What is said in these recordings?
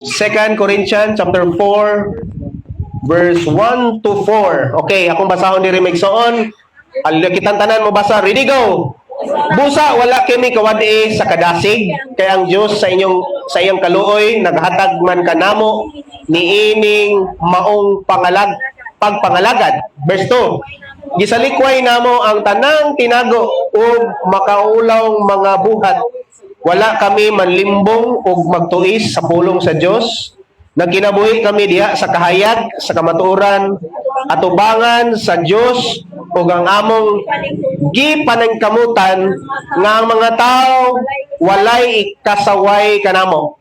2 Corinthians chapter 4 verse 1 to 4. Okay, akong basahon diri Megsoon. Kitan tanan mo basa. Ready, go. Busa wala kami kawadi sa kadasig kay ang Dios sa iyong kaluoy naghatag man kanamo niining maong pagpangalagad. Verse 2. Gisalikway namo ang tanang tinago ug makaulaw mga buhat. Wala kami manlimbong ug magtuis sa pulong sa Dios. Nagkinabuhi kami diha sa kahayag, sa kamatuoran, atubangan sa Dios ug ang among gipanangkamutan nga ang mga tao walay ikasaway kanamo.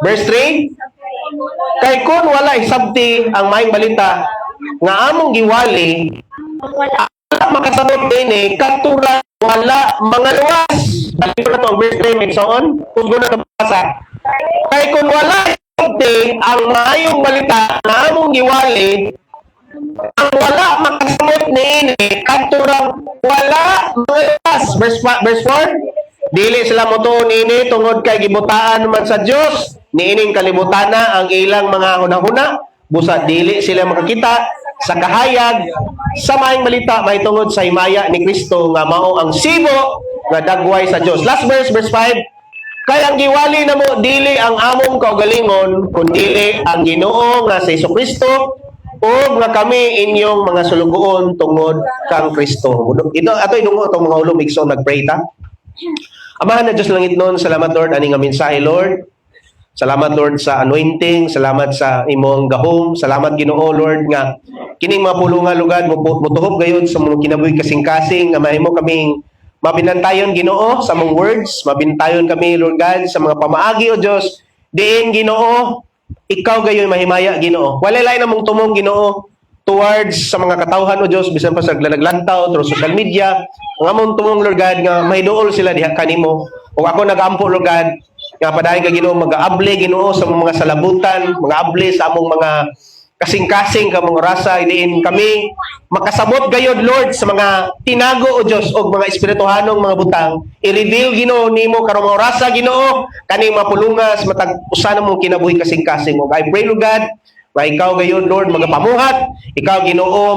Verse 3. Kay kun wala isabti ang maayong balita nga among giwali, wala makasabot dinhi katura wala mga luwas. Dali na to ang verse 3 Megsoon. Kung guna ka basa. Kay kun wala isabti ang maayong balita nga among giwali, ang wala makasabot niini katura wala mga luwas. Verse 4. Dili sila motuon ini tungod kay gibutaan man sa Dios niining kalibutana ang ilang mga hunahuna, busa dili sila makakita sa kahayag sa maayong balita may tungod sa himaya ni Kristo nga mao ang sibo nga dagway sa Dios. Last verse 5. Kay ang giwali namo dili ang among kaugalingon kundi ang Ginoo nga sa Kristo ug nga kami inyong mga sulugoon tungod kang Kristo. Ito ato idungo atong mga ulo Megsoon nagpray ta. Amahan na Diyos langit noon, salamat Lord ani nga mensahe Lord. Salamat Lord sa anointing, salamat sa imong gahom, salamat Ginoo Lord nga kining mga pulungan lugad mutuhop gayud sa mga kinabuhi kasing-kasing nga mahimo kaming mabinantayon Ginoo sa mong words, mabintayon kami Lord God sa mga pamaagi o Dios. Diin Ginoo, ikaw gayon mahimaya Ginoo. Walay lain namong tumong Ginoo towards sa mga katawhan o Dios bisan pa sa naglantaw through social media. Ang among tumong Lord God nga mahiduol sila diha kanimo. O ako nagampo Lord God nga padayon ka Ginoo mag-aable Ginoo sa mga salabutan, mga able sa among mga kasing-kasing ka mga rasa iniin kami makasabot gayod Lord sa mga tinago o Dios o mga espirituhanong mga butang i-reveal Ginoo nimo karong mga rasa Ginoo kaning mapulungas matag usa na mong kinabuhi kasing-kasing mo. I pray Lord God nga ikaw gayod Lord magapamuhat, ikaw Ginoo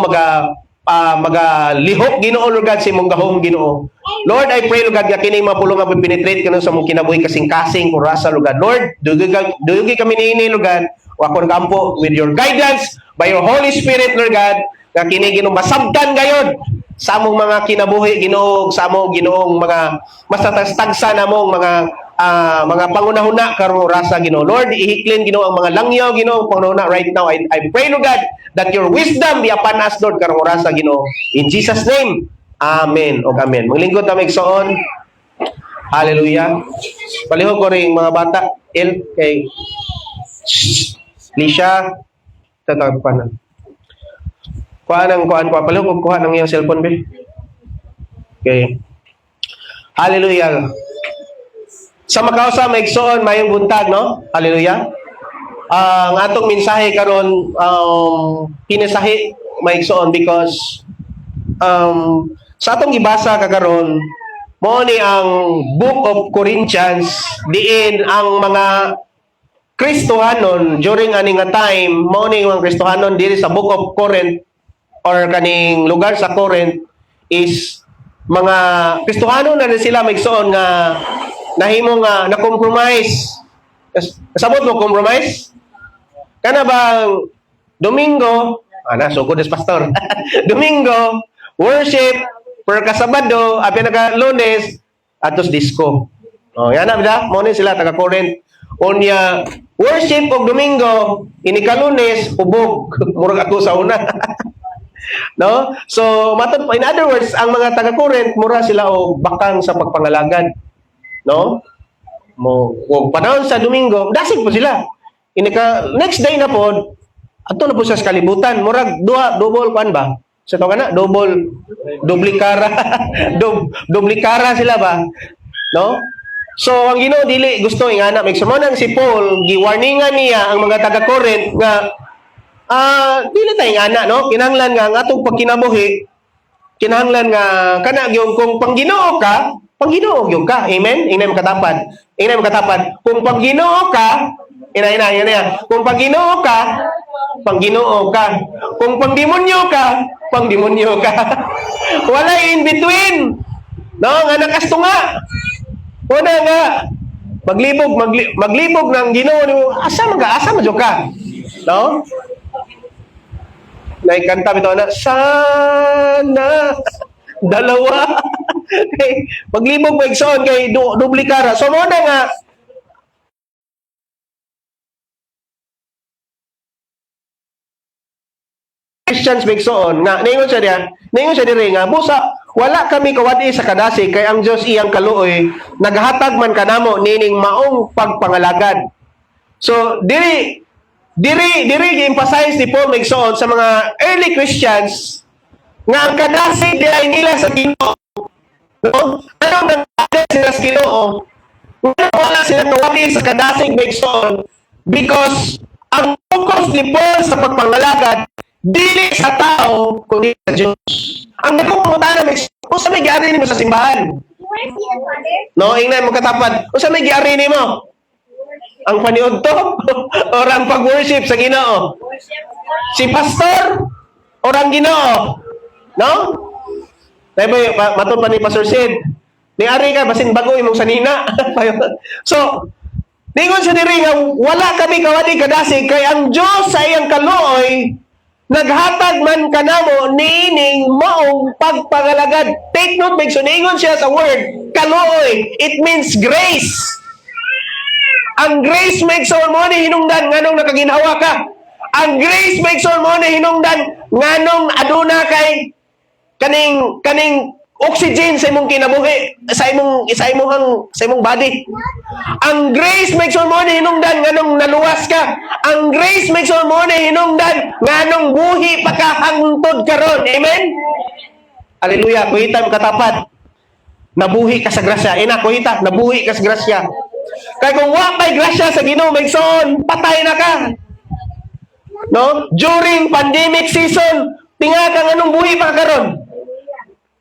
magalihok Ginoo Lord God sa imong gahom Ginoo. Lord, I pray Lord God nga kining mapulong nga penetrate kanang sa mong kinabuhi kasing-kasing kung rasa Lord God. Lord, dugi kami niini Lord God. O ako nagampo with your guidance by your Holy Spirit Lord God nga kini Ginoo masabtan gayod sa among mga kinabuhi Ginoo, sa among Ginoong mga masatagsa namong mga pangunahuna karong rasa Ginoo. Lord, ihiklin Ginoo ang mga langyaw Ginoo pangunahuna right now. I pray Lord God that your wisdom be upon us Lord karong rasa Ginoo. In Jesus name. Amen o amen. Maglingkod na Megsoon. Hallelujah. Palihog ko rin mga bata. Kay Lisha. Tatawag pa na. Kuhaan ko. Palihog ko kuha ng iyong cellphone, Bill. Okay. Hallelujah. Sa makausa, Megsoon, mayong buntag, no? Hallelujah. Ang atong mensahe karon pinasahi Megsoon because sa atong gibasa kagaron mao ni ang Book of Corinthians diin ang mga Kristohanon during aning nga time mao ni ang Kristohanon diri sa Book of Corinth or kaning lugar sa Corinth is mga Kristohanon na sila Megsoon nga nahimo nga na-compromise. Kasabot mo compromise? Kana bang Domingo, sugod des pastor. Domingo worship per kasabado, abi naka Lunes atos disco. Oh, yana bida, mo ni sila taga Corinth. Unya worship og Domingo, ini ka Lunes ubog, murag ako sa una. No? So, in other words, ang mga taga Corinth mura sila og bakang sa pagpangalagad. No? Og panahon sa Domingo, dasig po sila. Ini ka next day na pod, ato na po sa kalibutan, murag double pan ba? Sa to kana dublikara dublikara sila ba no so ang Ginoo dili gusto ingana Megsoon si Paul giwarningan niya ang mga taga Corinth nga dili tay ingana no kinahanglan nga ang atong pagkinabuhi kinahanglan nga kana gyud kung pangginoo ka gyud ka amen ingay makatapat kung pangginoo ka Ina, yun yan. Kung Panginoon ka, Panginoon ka. Kung pangdemonyo ka, pangdemonyo ka. Wala in between. No, nga nakasto nga. Una nga, maglibog ng Ginoo nimo. Asa madyo ka? No? Naikanta bitaw na sana dalawa. Okay, maglibog mo igsoon kay duplikara. So mo na nga Christians bigsoon nga ningon siya diri nga busa wala kami kawadi sa kadasig kay ang Dios iyang kaluoy naghatag man kanamo nining maong pagpangalagad. So diri gi-emphasize ni Paul bigsoon sa mga early Christians nga ang kadasig dili nila sa Ginoo. No? Ano nang sila sa Ginoo? Wala sila kawadi sa kadasig bigsoon because ang focus ni Paul sa pagpangalagad dili sa tao, kundi sa Diyos. Ang nagpupunta na kung sa may giari mo sa simbahan. No, ingnan mo katapad. Kung sa may giari mo, ang paniod to, o ang pag-worship sa Ginoo. Si pastor, o ang Ginoo. No? Tayo ba, matod pa ni Pastor Sid. Ni-ari ka, basin bago imong sanina. So, ningon siya diri nga, wala kami kawadi kadasig, kay ang Diyos sa iyang kaluoy, naghatag man kanamo nining maong pagpangalagad. Take note, big so ningon siya sa word kaluoy. It means grace. Ang grace makes all mo ni hinungdan nganong nakaginhawa ka. Ang grace makes all mo ni hinungdan nganong aduna kay kaning oxygen sa imong kinabuhi, sa imong body. Ang grace makes all mo ni hinungdan nganong naluwas ka. Ang grace makes all mo ni hinungdan nganong buhi pa ka hangtod karon. Amen. Hallelujah. Kuhita mo katapat. Nabuhi ka sa grasya. Ina kuhita, nabuhi ka sa grasya. Kay kung wa pay grasya sa Ginoo magson, patay na ka. No? During pandemic season, tinga ka nganong buhi pa ka karon.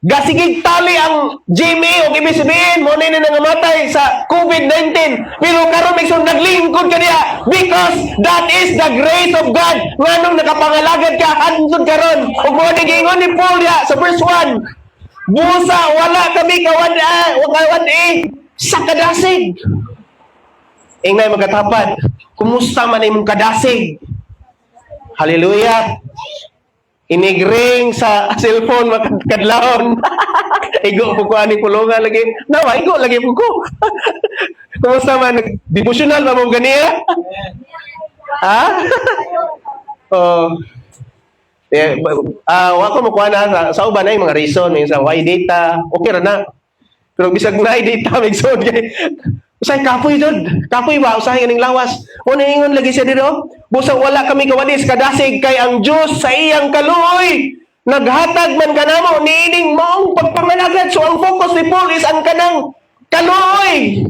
Gasigig tali ang Jimmy o ibig sabihin mo na nangamatay sa COVID-19 pero karon may naglingkod ka niya because that is the grace of God nganong nakapangalagad ka hantod karon ug mo gingon ni Paul ya sa verse 1 busa wala kami kawadi sa kadasig. Ingay magkatapat, kumusta man imong kadasig? Hallelujah. Inigring sa cellphone makadlahon. Igo po ko ani pulungan lagi. Nawa, igo lagi po ko. Kumusta man? Devotional ba mo ganiya? Ha? Oh. Wa ko mo kuha na sa uban ay mga reason. Minsan, why data? Okay ra na. Pero bisag na data, may sod kay usay kapoy dod. Kapoy ba usahay ning lawas. Una ingon lagi siya dito. Busa wala kami kawadis kadasig kay ang Dios sa iyang kaluoy naghatag man kanamo niining maong pagpangalagad. So ang focus ni Paul is ang kanang kaluoy.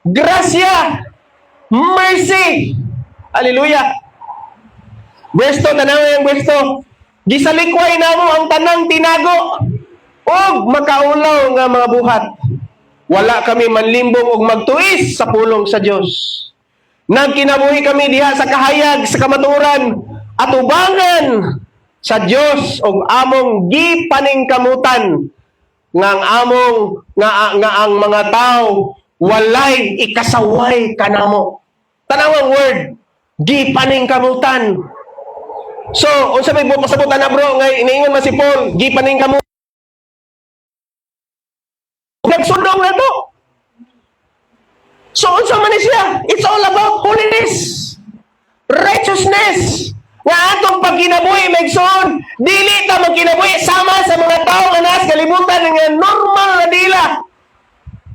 Grasya, mercy. Hallelujah. Verse 2, tanaw yung verse 2. Gisalikway namo ang tanang tinago og makaulaw nga mga buhat. Wala kami manlimbong og magtuis sa pulong sa Dios. Nagkinabuhi kami diha sa kahayag sa kamaturan at ubangan sa Dios og among gipaningkamutan nga ang among nga ang mga tao walay ikasaway kanamo. Tanawang word, gipaningkamutan. So, unsa may pasabutan na bro nga iniingon man si Paul, gipaningkamutan. Nagsundong na to. So, unsa man siya? It's all about holiness. Righteousness. Nga atong pagkinabuhi, Megson, dili ta magkinabuhi sama sa mga tao nga nas kalibutan nga normal na nila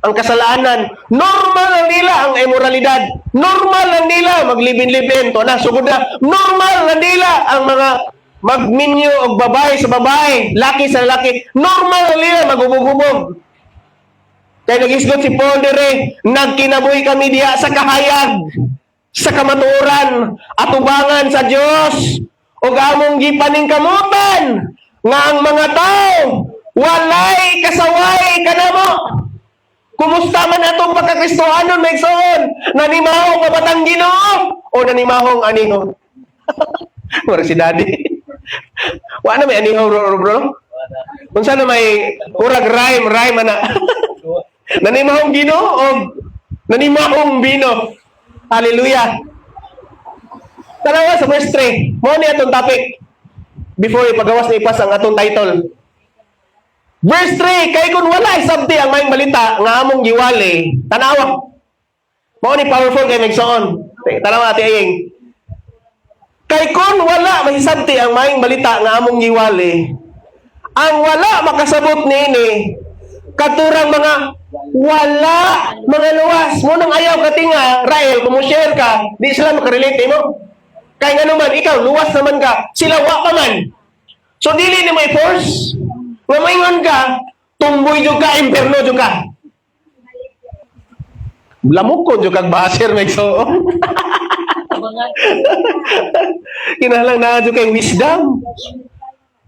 ang kasalanan. Normal lang nila ang immoralidad. Normal lang nila maglibin-libin. To na, sugod na. Normal lang nila ang mga magminyo og babae sa babae, laki sa laki. Normal lang nila magubog-ubog. Kaya nag-isgot si Paul dire, nagkinabuhi kami diha sa kahayag, sa kamatuoran, at ubangan sa Dios, o among gipaningkamutan, nga ang mga tao, walay kasaway kanamo. Kumusta man atong pagkakristohanon may igsoon? Nanimahong mabatang Ginoo o nanimahong aniho? Murag si Daddy. Wa na may aniho bro. Kung saan na may murag rhyme ana. Nanimahong Ginoo o nanimahong bino? Hallelujah. Tanawa sa verse 3. Mo ni atong topic before ipagawas ni Ipas ang atong title. Verse 3, kay kung wala isabti ang maayong balita nga among giwali, tanawa. Mao ni powerful kay megsoon. Tanawa ati ayeng. Kay kung wala mahisabti ang maayong balita nga among giwali, ang wala makasabot niini katurang mga wala mga luwas. Mo nang ayaw ka tinga, Rael, kung share ka, di sila makarelate mo. Kay nga naman, ikaw, luwas naman ka, sila wa pa man. So dili ni mo i-force. Nga maingon ka, tumboy dyan ka, imperno dyan ka. Lamok ko dyan kag baser, may so. Kinahanglan na dyan kay wisdom.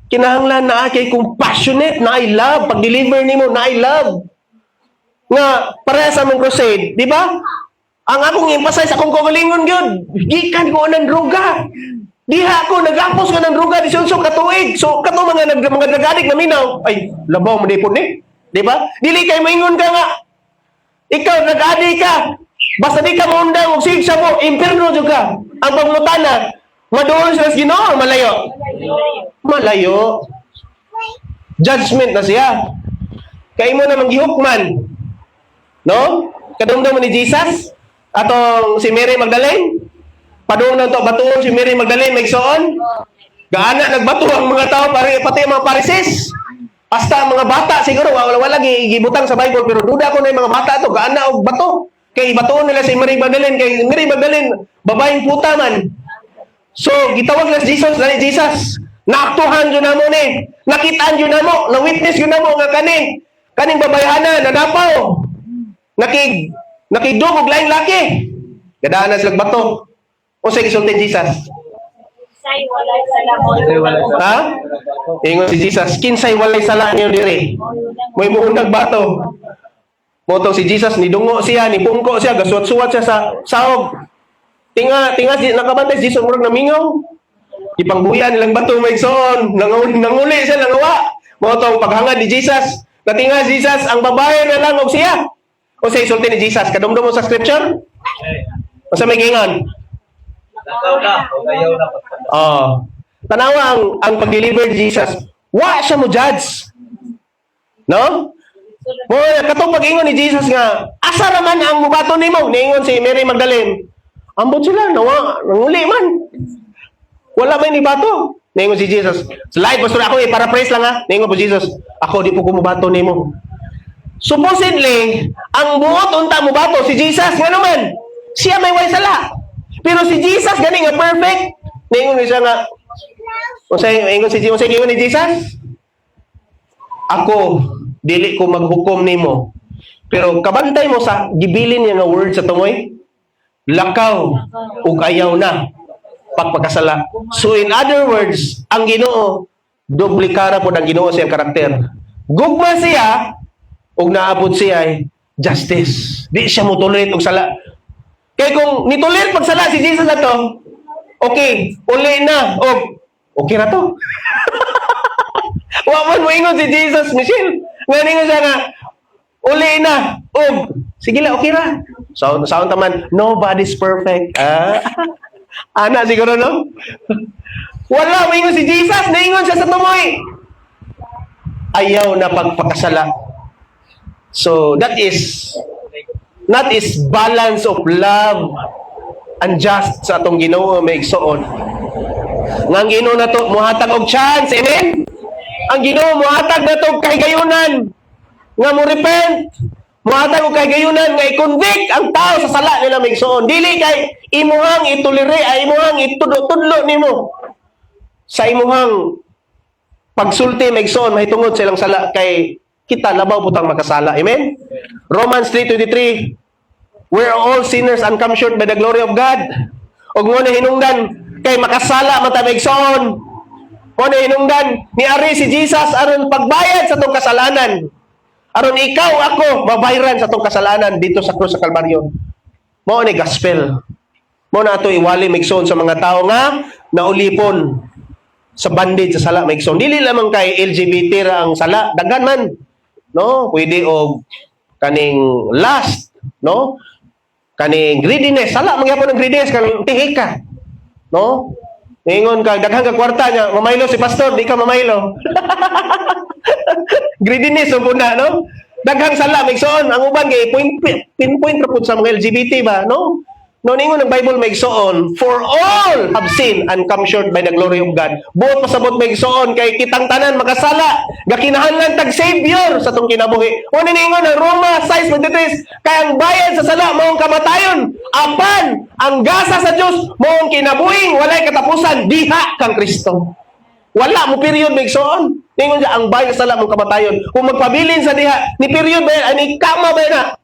Kinahanglan na kay compassionate, na I love. Pag-deliver ni mo, na I love. Nga, para sa mong crusade, di ba? Ang akong emphasize, akong kagalingon yun. Gikan ko ng droga. Diha ako, nag-apos ka ng druga, di so katuig. So, kato mga nagadik na minaw, ay, labaw mo di po ni. Di ba? Dili kay maingon ka nga. Ikaw, nag-adik ka. Basta di ka maundang, sigsa mo, imperno juga. Ang pagmutana, madoon sila sa Ginoo, malayo. Malayo. Judgment na siya. Kaya mo namang gihukman. No? Kadumdum mo ni Jesus? Atong si Mary Magdalene? Padung na to batuon si Mary Magdalene megsoon. Gaana nagbato ang mga tao pati mga Parisees. Hasta ang mga bata siguro wala gibutang sa Bible pero duda ko na yung mga bata to gaana og bato. Kay batuon nila si Mary Magdalene kay Mary Magdalene babaeng puta man. So gitawag na si Jesus. Naaktuhan jud namo ni. Nakitaan jud namo, na witness jud namo nga kaning babayhana nadapaw. Nakidug og laing laki. Gadaan na sila bato. O sa gisulti Jesus? Kinsay walay sala. Ha? Ingon si Jesus, kinsay walay sala niyo diri. May muundag bato. Motong si Jesus, nidungo siya, nipungko siya, gasuat-suwat siya sa sahog. Tinga, nakabantay si Jesus, murag namingaw. Ipangbuya nilang bato, may igsoon. Nanguli siya, nangawa. Motong paghangad ni Jesus. Natinga Jesus, ang babae na lang og siya. O sa isulti ni Jesus, kadumdum mo sa scripture? O sa may gingan? Tanawa ang pag-deliver ni Jesus. Wa siya mo judge. No? Mo katong pag-ingon ni Jesus nga, asa naman ang mubato nimo? Niingon si Mary Magdalene. Ambot sila, nanguli man. Wala ba ni bato? Niingon si Jesus. Slide, pastor, ako i-paraphrase lang ha. Niingon po Jesus, ako di po kumubato nimo. Supposedly, ang buot unta mubato si Jesus nga naman. Siya may way sala. Pero si Jesus gani nga perfect. Ningon siya nga ingon ni Jesus. Ako dili ko maghukom nimo. Pero kabantay mo sa gibilin niya nga word sa tumoy. Lakaw ug ayaw na pagpakasala. So in other words, ang Ginoo duplikara pod ang Ginoo sa iyang karakter. Gugma siya ug naabot siya justice. Di siya mo tolerate og sala. Kaya kung nitulir pagsala si Jesus na to, okay, uli na, okay na to. Waman mo ingon si Jesus, Michelle. Nga ningon siya nga, uli na, sige lang, okay na. Sound taman, nobody's perfect. Ana siguro, no? Wala, maingon si Jesus, naingon siya sa tumoy. Ayaw na pagpakasala. So, that is balance of love and just sa atong Ginoo may igsoon. Nga ang Ginoo na to muhatag og chance, amen? Ang Ginoo muhatag na to kahigayunan nga mo repent, muhatag og kahigayunan nga i-convict ang tao sa sala nila may igsoon. Dili kay imuhang itulire ay imuhang itudlo nimo sa imuhang pagsulti may igsoon mahitungod sa ilang sala kay kita labaw putang makasala. Amen? Romans 3:23, we're all sinners and come short by the glory of God. Og mo na hinungdan kay makasala matamigson. Mo na hinungdan ni ari si Jesus aron pagbayad sa tong kasalanan. Aron ikaw ako mabayran sa tong kasalanan dito sa krus sa Kalbaryo. Mao ni gospel. Mao na ato iwali migson sa mga tao nga naulipon sa bandage sa sala migson. Dili lamang kay LGBT ra ang sala, daghan man. No, pwede og kaning lust, no? Kaning greediness, sala mangyapon ang greediness kang tihik ka. No? Ingon ka daghang ka kwarta nya, mamaylo si pastor, di ka mamaylo. Greediness ang puna, no? Daghang sala migsoon, ang uban kay pinpoint ra pud sa mga LGBT ba, no? No ningon ang Bible migsoon, for all have sinned and come short by the glory of God. Buot pasabot migsoon kay kitang tanan makasala, gakinahanglan tag savior sa tong kinabuhi. O ningon ang Roma 6:23, kay ang bayad sa sala maong kamatayon, apan ang gasa sa Dios maong kinabuhing walay katapusan diha kang Kristo. Wala mo period migsoon. Ningon siya ang bayad sa sala maong kamatayon. Kung magpabilin sa diha, ni period ba yan, ani kama ba na?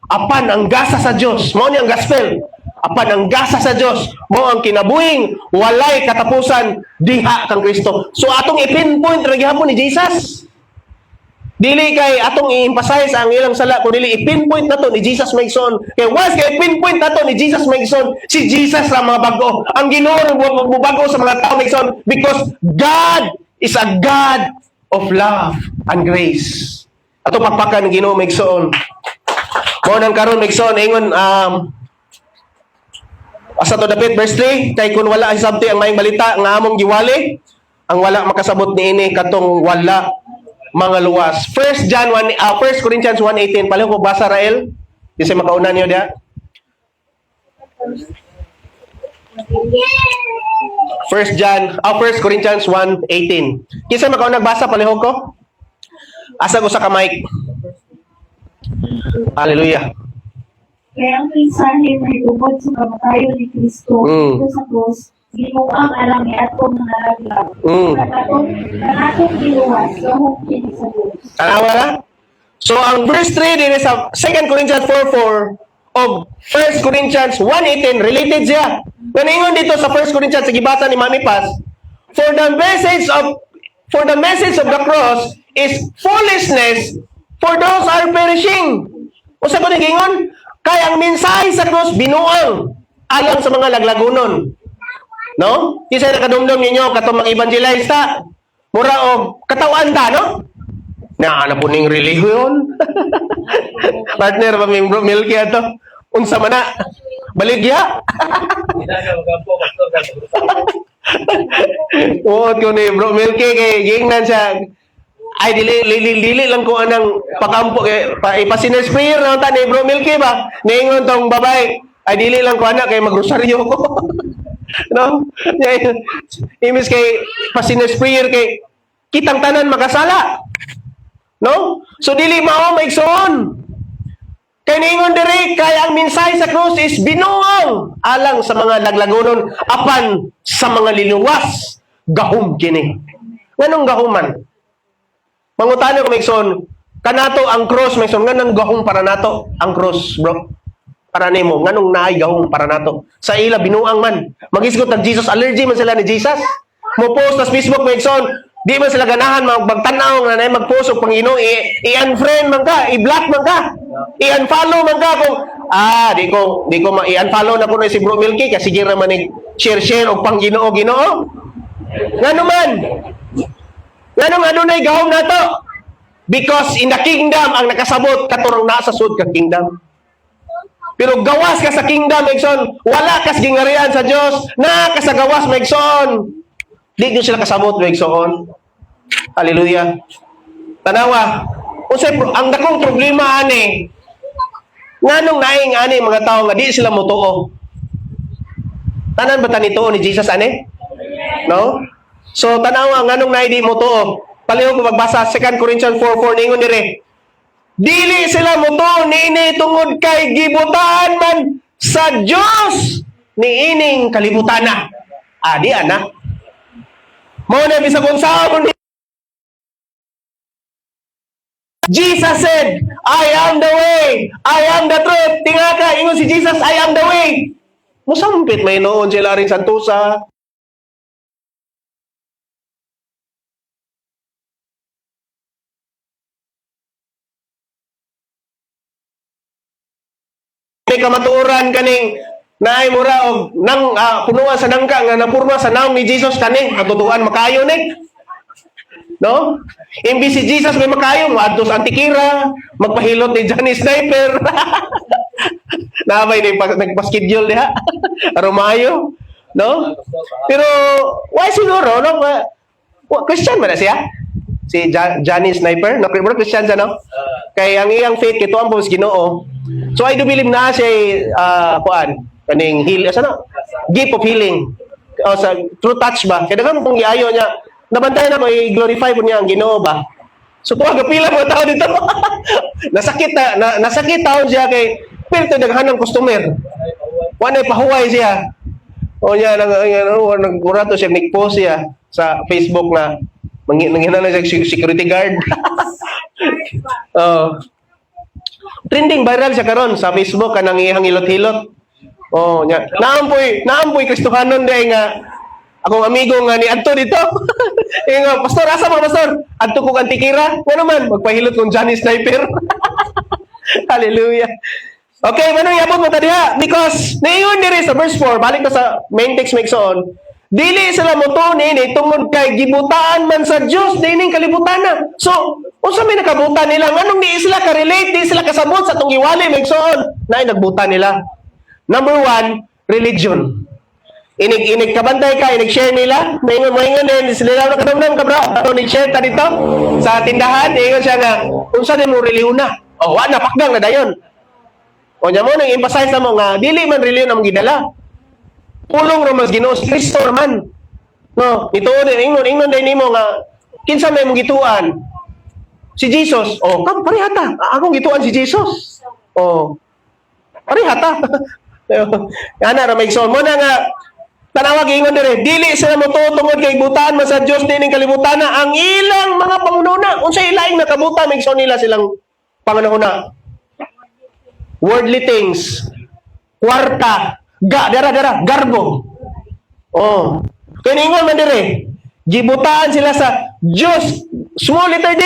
Apan ang gasa sa Dios, mao ni ang gospel. Apan ang gasa sa Dios, mao ang kinabuhing walay katapusan diha kang Kristo. So atong ipinpoint ra gihapon ni Jesus. Dili kay atong i-emphasize ang ilang sala, kun dili ipinpoint nato ni Jesus Maigsoon. Kay once kay pinpoint nato ni Jesus Maigsoon, si Jesus ra mga bag-o. Ang Ginoo mubago sa mga tao Maigsoon because God is a God of love and grace. Ato papakan ng Ginoo Maigsoon. Mo nang karon Maigsoon ingon asa to dapit verse 3 kay kun wala ay sabti ang maayong balita nga among giwali ang wala makasabot niini katong wala mga luwas. 1 Corinthians 1:18 palihog ko basa Rael kasi makauna niyo dia. 1 Corinthians 1:18. Kinsa makauna nagbasa palihog ko? Asa ko sa kamay. Hallelujah. Kaya ang mensahe may tungkol sa kamatayon ni Kristo dito sa krus, ginuang alam ni atong mga laglag. Kanatong giluwas, lahong kini sa Diyos. Tanawa na? So, ang verse 3 din sa 2 Corinthians 4:4 of 1 Corinthians 1:18, related siya. Naningon dito sa 1 Corinthians, sa gibasa ni Mami Paz, for the message of the cross is foolishness for those who are perishing. Usa ko gingon, kay ang mensahe sa cross binuang alang sa mga laglagunon. No? Kisa nakadumdum ninyo katong mag-evangelize ta. Mura og katawan ta, no? Na po ning relihiyon. Partner pa mi bro Milky ato. Unsa man na? Baligya. Oo, ko ni bro Milky kay gingnan siya. Ay dili lang ko anang pakampo kay ipasinesprayer na ta ni bro Milky ba. Ningon tong babay. Ay dili lang ko ana kay magrosaryo ko. No? Imis kay pasinesprayer kay kitang tanan makasala. No? So dili mao maigsoon. Kay ningon diri kay ang mensahe sa krus is binuang alang sa mga laglagonon apan sa mga liluwas gahom kini. Nganong gahuman? Mangutana ko maigsoon, kanato ang cross maigsoon nganong gahom para nato ang cross, bro. Para nimo nganong naay gahom para nato. Sa ila binuang man. Magisgot ng Jesus, allergy man sila ni Jesus. Mo post sa Facebook maigsoon, di man sila ganahan magtanaw nga nay mag-post og Panginoon i-unfriend man ka, i-block man ka. I-unfollow man ka kung di ko i-unfollow na ko na si Bro Milky kasi sige ra man share og Panginoon Ginoo. Ngano man? Nganong adunay gahom nato? Because in the kingdom ang nakasabot katurong naa sa sud ka kingdom. Pero gawas ka sa kingdom, Megson, wala kas gingarian sa Dios, na ka sa gawas, Megson. Di nyo sila kasabot, Megson. Hallelujah. Tanawa, unsay ang dakong problema ani, nganong naing ani mga tao nga di sila motuo. Tanan ba tanito ni Jesus ani? No? So tanawa nganong naay di motuo. Palihog ko magbasa 2 Corinthians 4:4 ningon dire. Dili sila motuo niini tungod kay gibutaan man sa Dios niining kalibutana. Di ana. Mao na bisag unsaon Jesus said, I am the way, I am the truth. Tingaka, ingon si Jesus, I am the way. Musampit may noon sila rin Santosa. Dili ka matuoran kaning naay mura og nang punuan sa nangka nga napurma sa naong ni Jesus kani matutuan makayo ni. No? Imbis si Jesus may makayo, maadto sa Antikira, magpahilot ni Johnny Sniper. Nabay ni nagpa-schedule diha. Arumayo, no? Pero why siguro no? Christian man na siya? Si Johnny Sniper, no? Pero Christian siya, no? Kay ang iyang faith kito ang pos Ginoo. So I do believe na siya kuan kaning heal asa na? Gift of healing. O sa true touch ba? Kaya daghang kung giayo niya nabantayan na may glorify po niya ang Ginoo ba? So tuwa gapila mga tao dito. nasakit taon siya kay pero daghan ng customer. Wala pahuway siya. O niya nagkurato siya nagpost siya sa Facebook na nanghinala siya security guard. Trending viral siya karon sa Facebook kanang iyang hilot-hilot. Oh, nya. Naampoy Kristohanon day nga akong amigo nga ni adto dito. Nga pastor asa mo pastor? Adto ko Antikira. Nga naman magpahilot kong Johnny Sniper. Hallelujah. Okay, manong yapon mo ta diha because naingon diri sa verse 4 balik na sa main text megsoon. Dili sila moto ni tungod kay gibutaan man sa Dios dining kalibutana. So, unsa may nakabutan nila? Nganong di sila ka-relate, di sila kasabot sa tong giwali megsoon? Nay nagbutan nila. Number 1, religion. Inig kabantay ka, inig-share nila. Maingon din, sila na kadamdam ka bro. Ato ni-share ta dito sa tindahan. Ingon siya nga, unsa din mo reliyon na? O, wala, pakgang na dayon. O, niya mo, nang emphasize na mo nga, dili man reliyon ang gidala. Pulong Romas Ginoo, Kristo naman. No, ito din, ingon din mo nga, kinsa may mong gituan? Si Jesus. O, parihata. Akong gituan si Jesus. O, parihata. Ana ra may igsoon mo na nga tanawag ingon dire dili sila mo tungod kay butaan man sa Dios dining kalibutan ang ilang mga pangununa unsay ilaing nakabutan may igsoon nila silang pangununa worldly things kwarta dara garbo kini ingon man dire gibutaan sila sa Dios small letter D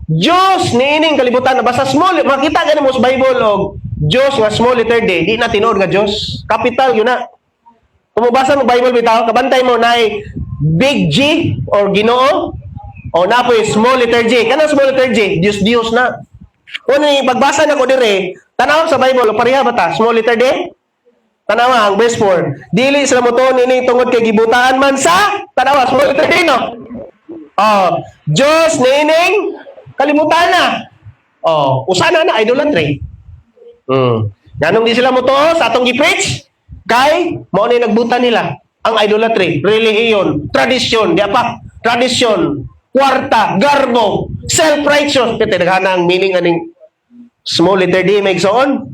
Dios niining kalibutan basta small makita gani mo sa Bible og Diyos nga small letter D, di na tinuod nga Diyos. Capital yun na. Kung mabasa mo Bible bitaw, kabantay mo na big G or Ginoo o na po small letter J. Kanang small letter J, Diyos na. Kung pagbasa na ko dire, tanaw sa Bible, pareha ba ta? Small letter D? Tanawa ang verse 4. Dili sila mo to nini tungod kay gibutaan man sa tanawa small letter D no. Diyos nining kalimutan na. Usana na idolatry. Ganong di sila mo to sa atong gi-preach kay mao ni nagbuta nila ang idolatry, relihiyon, tradisyon, di pa? Tradisyon, kwarta, garbo, self-righteous. Kaya daghana ang meaning aning small letter D may igsoon.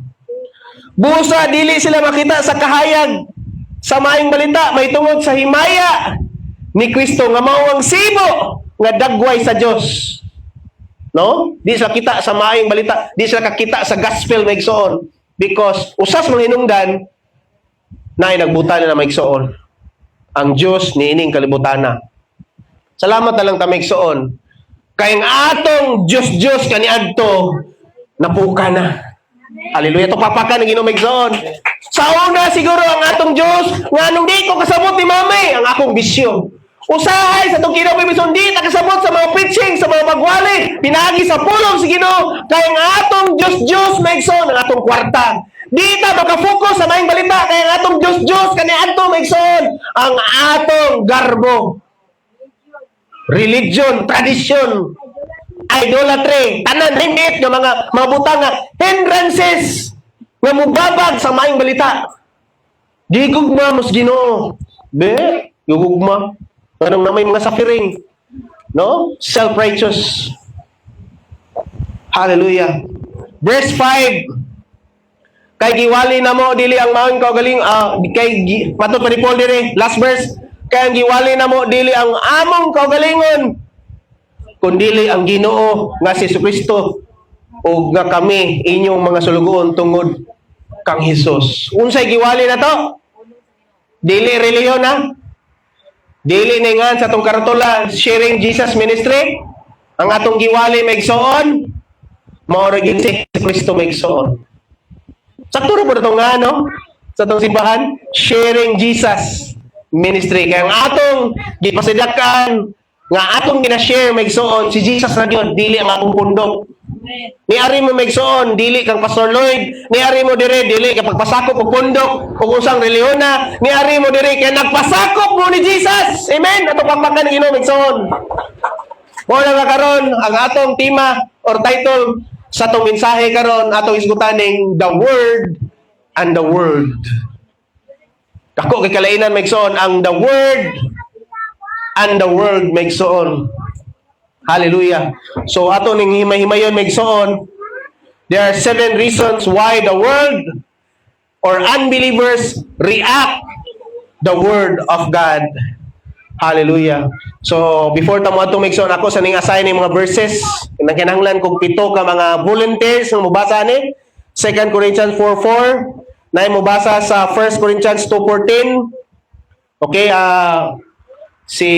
Busa dili sila makita sa kahayag sa maayong balita may tungod sa himaya ni Kristo nga mao ang sibo nga dagway sa Dios. No? Di sila kita sa maayong balita. Di sila kakita sa gospel maigsoon. Because usas mga hinungdan na nagbuta na maigsoon. Ang Diyos niining kalibutana. Salamat na lang ta maigsoon. Kay ang atong Diyos kaniadto napuka na. Hallelujah. Ito papakan ng Ginoo maigsoon. Sa una siguro ang atong Diyos nganong di ko kasabot ni mamay ang akong bisyo. Usahay sa itong Ginoo Bibison, di nakasabot sa mga preaching, sa mga pagwali, pinagi sa pulong si Ginoo, kaya ang atong Diyos maigsoon, ang atong kwarta. Di ta makafokus sa maing balita, kaya ang atong Diyos kaniadto maigsoon, ang atong garbo. Religion, tradition, idolatry, tanan, hingit, ng mga butang nga, hindrances, nga mubabag sa maing balita. Di gugma mos Ginoo. Gugma. Anong na may mga suffering. No? Self-righteous. Hallelujah. Verse 5. Kay giwali na mo, dili ang maong kaugaling, patod pa ni Paul dire, last verse. Kay ang giwali na mo, dili ang among kaugalingon, kundili ang Ginoo nga si Jesucristo o nga kami, inyong mga sulugoon tungod kang Hesus. Unsay giwali na to? Dili reliyon na? Dili ningan sa atong karatula sharing Jesus ministry ang atong giwali maigsoon mao ra gid si Kristo maigsoon. Sakto rin po na itong nga, no? Sa itong simbahan, sharing Jesus ministry. Kaya ang atong gipasidakan, nga atong ginashare magsuon, si Jesus na yun, dili ang akong pundok. Ni ari mo magsuon, dili kang Pastor Lloyd, ni ari mo dire, dili kapag pasakop og pundok, o usang reliyon na, ni ari mo dire, kaya nagpasakop mo ni Jesus. Amen? Ato pagmakan ng Ginoo magsuon. Muna nga karon ang atong tema or title sa atong mensahe karon atong isgutaning the Word and the Word. Dako kay kalainan magsuon ang the Word and the Word magsuon. Hallelujah. So ato ning himay-himayon magsuon, there are 7 reasons why the world or unbelievers react the Word of God. Hallelujah. So, before tamo atong magsuon ako sa ning assign ng mga verses, kinahanglan kog 7 ka mga volunteers nga mobasa ni 2 Corinthians 4:4, na mobasa sa 1 Corinthians 2:14. Okay, si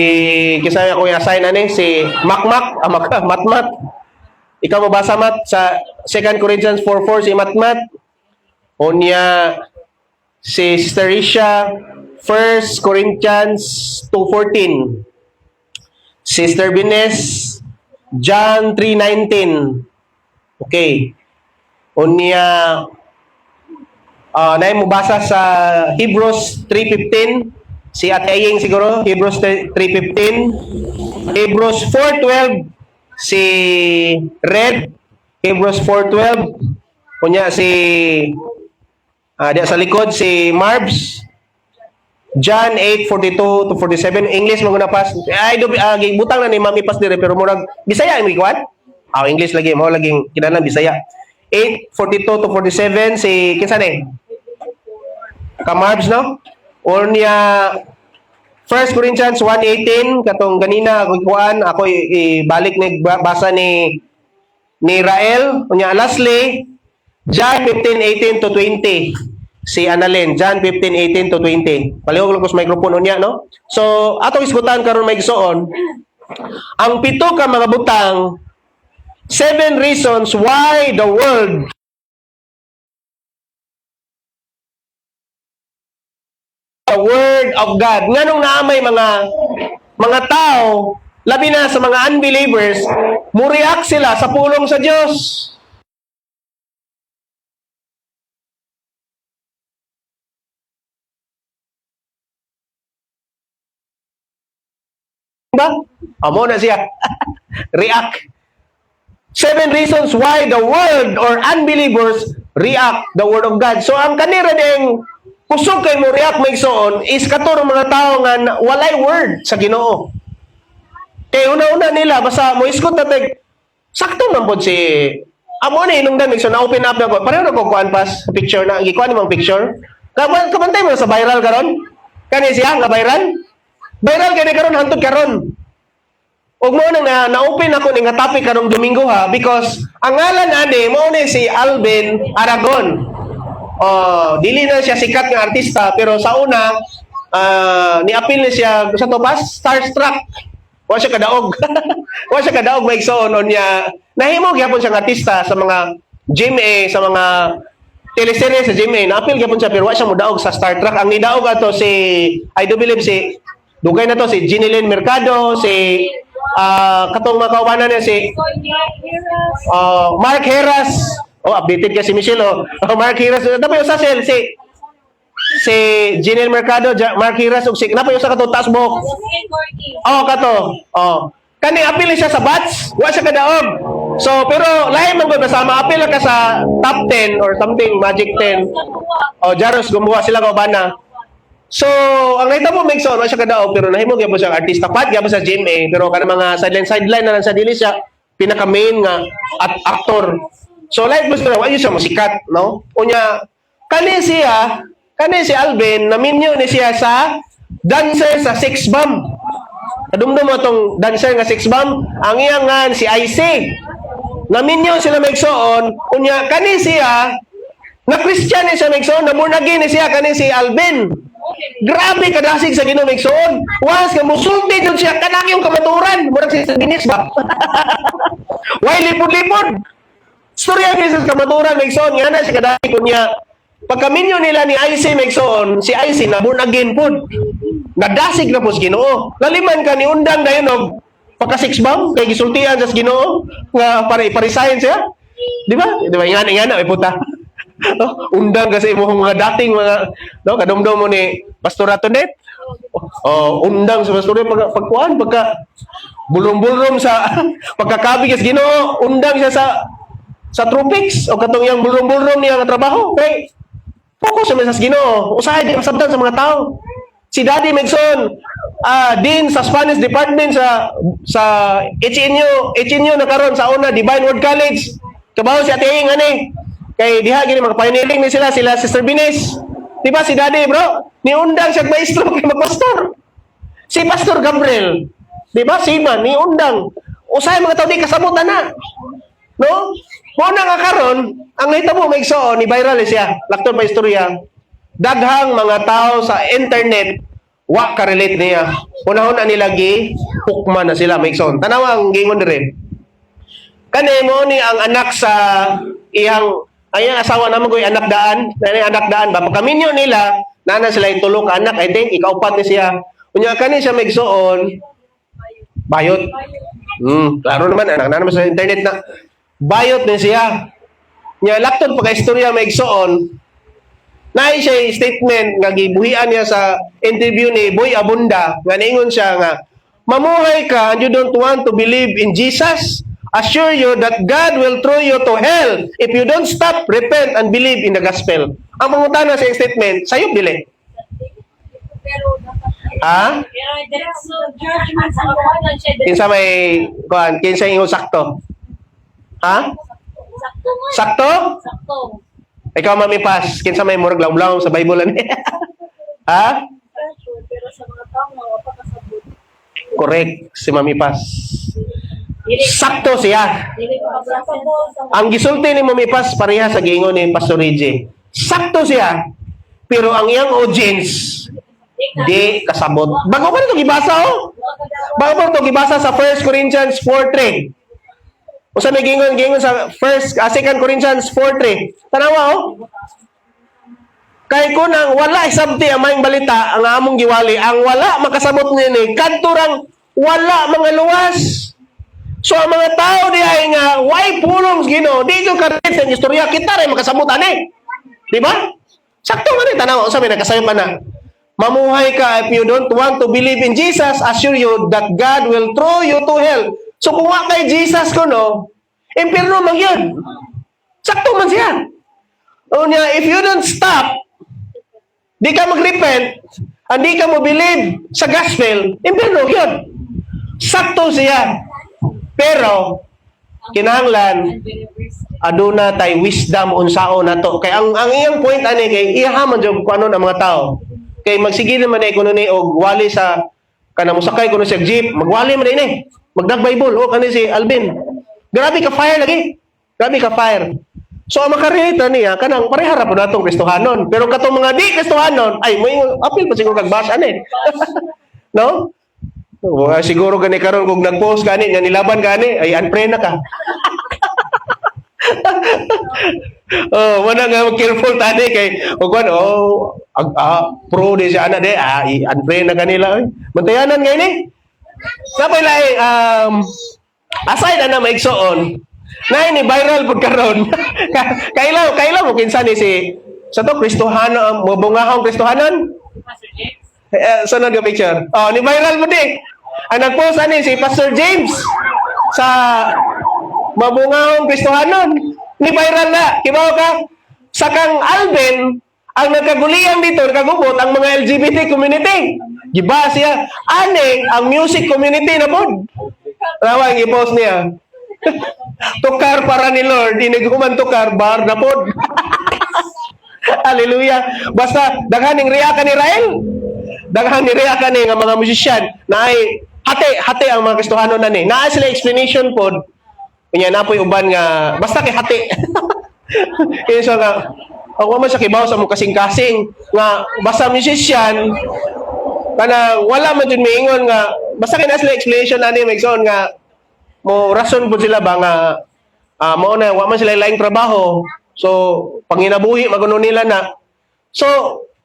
kisa ako i-assign ani si Makmak, Matmat. Ikaw mobasa Mat sa 2 Corinthians 4:4 si Matmat. Onya si Sister Risha 1 Corinthians 2:14. Sister Bines, John 3:19. Okay. Unya, na mo basa sa Hebrews 3:15. Si Ate Aying siguro, Hebrews 3:15. Hebrews 4:12, si Red. Hebrews 4:12. Unya si, diya sa likod, si Marbs. John 8:42 to 47. English mo na pas. Ay butang na ni Mami pas dire pero murag Bisaya mi kuan. English lagi mo laging kinahanglan Bisaya. 8:42 to 47 si kinsa ni? Kamarbs no? Or niya 1 Corinthians 1:18 katong ganina ako kuan ako ibalik ni basa ni Rael. Unya lastly John 15:18 to 20. Si Annalyn, John 15:18 to 20. Palihog lang ko sa microphone niya, no? So, atong isgutan karon may igsoon. Ang 7 ka mga butang, 7 reasons why the world the Word of God. Nganong naamay mga tao, labi na sa mga unbelievers, mo-react sila sa pulong sa Dios. Ba? Amo na siya. React. 7 reasons why the world or unbelievers react the Word of God. So, ang kanira ding kusog kay mo react magsoon is katurong mga tao nga walay word sa Ginoo. Kay una-una nila, basta mo iskot na sakto man po si amo na inungdan so na-open up na ko. Pareho na ko kuan pas picture na. Gikuan nimang picture. Kabantay mo sa viral karon? Kani siya nga viral? Viral kay karon hantod karon. Ug mo na na-open ako ning topic karong Domingo ha because ang ngalan ani mo ni si Alvin Aragon. Dili na siya sikat nga artista pero sa una ni-appeal na siya sa topas starstruck. Wa siya kadaog. Wa siya kadaog may igsoon niya. Nahimo gyapon siya nga artista sa mga GMA, sa mga teleserye sa GMA. Na-appeal gyapon siya pero wa siya modaog sa Star Trek. Ang nidaog ato si I do believe si dugay na to si Ginilyn Mercado, si katong mga kaubanan niya si Mark Heras. Updated ka si Michelle Mark Heras. Dapat yung sasel si Ginilyn Mercado, Mark Heras ug si napayo sa kato taas buhok. Kato. Kani apil siya sa bats, wa siya kadaog. So pero lahi man ko basta ma-apil ka sa top 10 or something, Magic 10. Jaros gumawa sila kaubana. So, ang nakita mo Megson, wa siya kadaog pero nahimo gyapon siya artista pat gyapon sa GMA pero kana mga sideline na lang sa dili siya pinaka main nga at actor. So like mo sila, wa siya musikat, no? Unya kani si Alvin naminyo ni siya sa dancer sa Six Bomb. Kadumdum mo tong dancer nga Six Bomb, ang iyang nga si IC. Naminyo sila Megson, unya kani siya na Christian ni siya Megson, na born again ni siya kani si Alvin. Grabe kadasig sa Ginoo Megson. Was ka musulti jud siya kanang yung kamaturan, murag si Guinness ba? Why lipod-lipod? Storya ni sa kamaturan Megson, nga na siya kadasig kunya Pagkaminyo nila ni IC Megson, si IC na born again po. Nadasig na po sa Ginoo. Laliman ka ni undang dayon og pagka-six bomb kay gisultian sa Ginoo nga parisayon siya. Di ba? Di ba ingana may puta. Undang kasi mo mga dating mga kadomdom mo ni Pastor Atonet. Undang sa Pastor pagkuan pagka bulong-bulong sa pagkakabig sa Ginoo, undang siya sa tropics o katong yang bulong-bulong niya nga trabaho. Okay? Focus sa Ginoo. Usahay di masabtan sa mga tao. Si Daddy Megson, Dean sa Spanish Department sa HNU na karon sa una Divine Word College. Kabaho si Ate Ing ani. Kay diha gini magpaniling ni sila Sister Bines. Di ba si Daddy bro? Niundang siya maestro kay magpastor. Si Pastor Gabriel, di ba? Si Man niundang. Usahay mga tao di kasabot na. No? Muna nga karon, ang nahitabo Megson ni viral siya. Lakton pa istorya. Daghang mga tao sa internet wa ka relate niya. Unahon na nila pukman na sila Megson. Tanawa ang gingon dire. Kani mo ni ang anak sa iyang asawa naman ko anak daan, anak daan ba pagkaminyo nila nana sila yung tulong anak, I think ikaupat ni siya. Unya kani siya Megson bayot. Klaro naman anak na naman sa internet na bayot ni siya. Nya lakton pagka istorya Megson. Naay siya statement nga gibuhian niya sa interview ni Boy Abunda nga niingon siya nga mamuhay ka and you don't want to believe in Jesus, assure you that God will throw you to hell if you don't stop, repent, and believe in the gospel. Ang pangutana sa statement, sayop dili. Ha? Kinsa may kuan, kinsa ingon sakto? Ha? Sakto? Sakto. Ikaw mamipas, kinsa may murag law-law sa Bible ani. Ha? Pero sa mga tao nga pakasabot. Correct, si mamipas. Sakto siya. Dili pa pasabot. Ang gisulti ni mamipas pareha sa giingon ni Pastor Reggie. Sakto siya. Pero ang iyang audience di kasabot. Bago pa ito gibasa Bago pa ito gibasa sa 1 Corinthians 4:3. O sa may gingon sa 2 Corinthians 4:3. Tanawa Kay kunang wala isabti ang maing balita ang among giwali, ang wala makasabot nini kadturang wala mga luwas. So ang mga tao di ay nga why pulong Ginoo, di ko ka sa istorya kita rin makasabot ani. Di ba? Sakto man tanaw sa may nakasayon man na. Mamuhay ka if you don't want to believe in Jesus, assure you that God will throw you to hell. So kung wa kay Jesus kuno, impierno man yun. Sakto man siya. Unya, if you don't stop, di ka mag-repent, hindi ka mo believe sa gospel, impierno yun. Sakto siya. Pero, kinahanglan, aduna tay wisdom unsao nato. Kay ang iyang point ani kay ihaman jud kuno ang mga tao. Kay magsigil man ay kuno ni og wali sa kanang musakay kuno sa jeep, magwali man ni. Magdag Bible o kani si Alvin. Grabe ka fire lagi. Grabe ka fire. So ang makarelate niya kanang pareha ra po natong Kristohanon. Pero katong mga di Kristohanon ay mo apil pa siguro kag bash ani. No? Siguro gani karon kung nag-post gani nga nilaban gani ay unfriend na ka. Wala nga careful tani kay ugwan pro di siya ana de unfriend na kanila oy. Bantayanan nga ini. Sapay lai aside na maigsoon. Na ini viral pud karon. Kailaw mo kinsa ni si sa to Kristohano mo bungahong Kristohanon? Sunod nga picture. Ni viral mo di. Ang nag-post ani si Pastor James sa mabungahong Kristohanon. Ni viral na. Kibaw ka? Sa kang Alvin, ang nagkagulian dito, nagkagubot, ang mga LGBT community. Giba siya. Ani, ang music community na po. Tawag, i-post niya. Tukar para ni Lord. Iniguman tukar, bar na po. Hallelujah. Basta, daghaning riya ka ni Rael. Daghang nireya ka ni nga mga musician na ay hati ang mga Kristohano na ni. Naa sila explanation pod. Kanya napoy uban nga basta kay hati. Kaya so nga ako man sa kibaw sa mong kasing-kasing nga basta musician kana wala man jud miingon nga basta kay na sila explanation ani Megson nga mo rason pud sila ba nga mao na wa man sila laing trabaho So, panginabuhi maguno nila na. So,